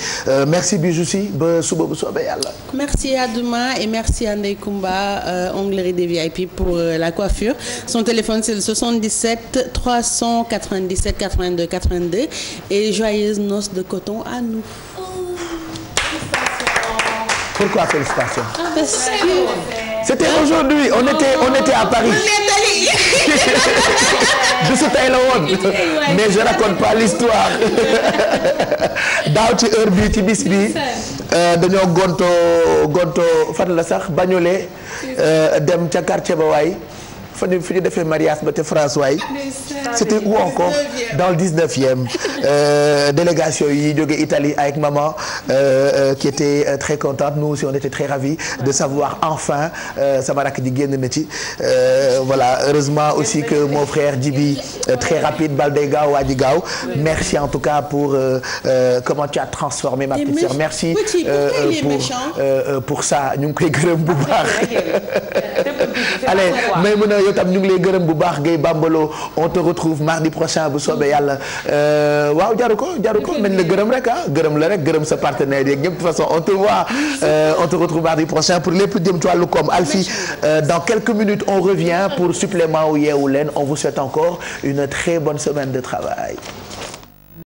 merci Bijou si ba suba bu soobee yàlla. Merci à demain et merci à Ndeye Koumba onglerie des VIP pour la coiffure. Son téléphone c'est le 77 397 82 82 et joyeuses noces de coton à nous. Pourquoi félicitations? C'était aujourd'hui, on était à Paris. du su tey la woon mais je raconte pas l'histoire daaw ci heure bi ci bis bi dañoo gonto fan la sax Bagnolet dem ca quartier ba waay fi ñu defee mariage ba te François yi c'était où encore dans le 19e délégation yi jóge Italie avec maman qui était très contente nous aussi on était très ravis de savoir enfin sama rakk ji génn na ci voilà heureusement aussi que mon frère Djibi très rapide bal day gaaw waa ji gaaw merci en tout cas pour comment tu as transformé ma petite sœur merci pour ça ñu ngi koy gërëm bu baax allez may mën a yow tam ñu ngi lay gërëm bu baax Guèye Bambalo on te retrouve mardi prochain bu soobee yàlla waaw jaru ko nañ la gërëm rek gërëm la rek gërëm sa partenaire yeeg ñëpp de toute façon on te voit on te retrouve mardi prochain pour lépp jëm ci wàllu koom Alfie dans quelques minutes on revient pour supplément wu Yeewu Leen on vous souhaite encore une très bonne semaine de travail.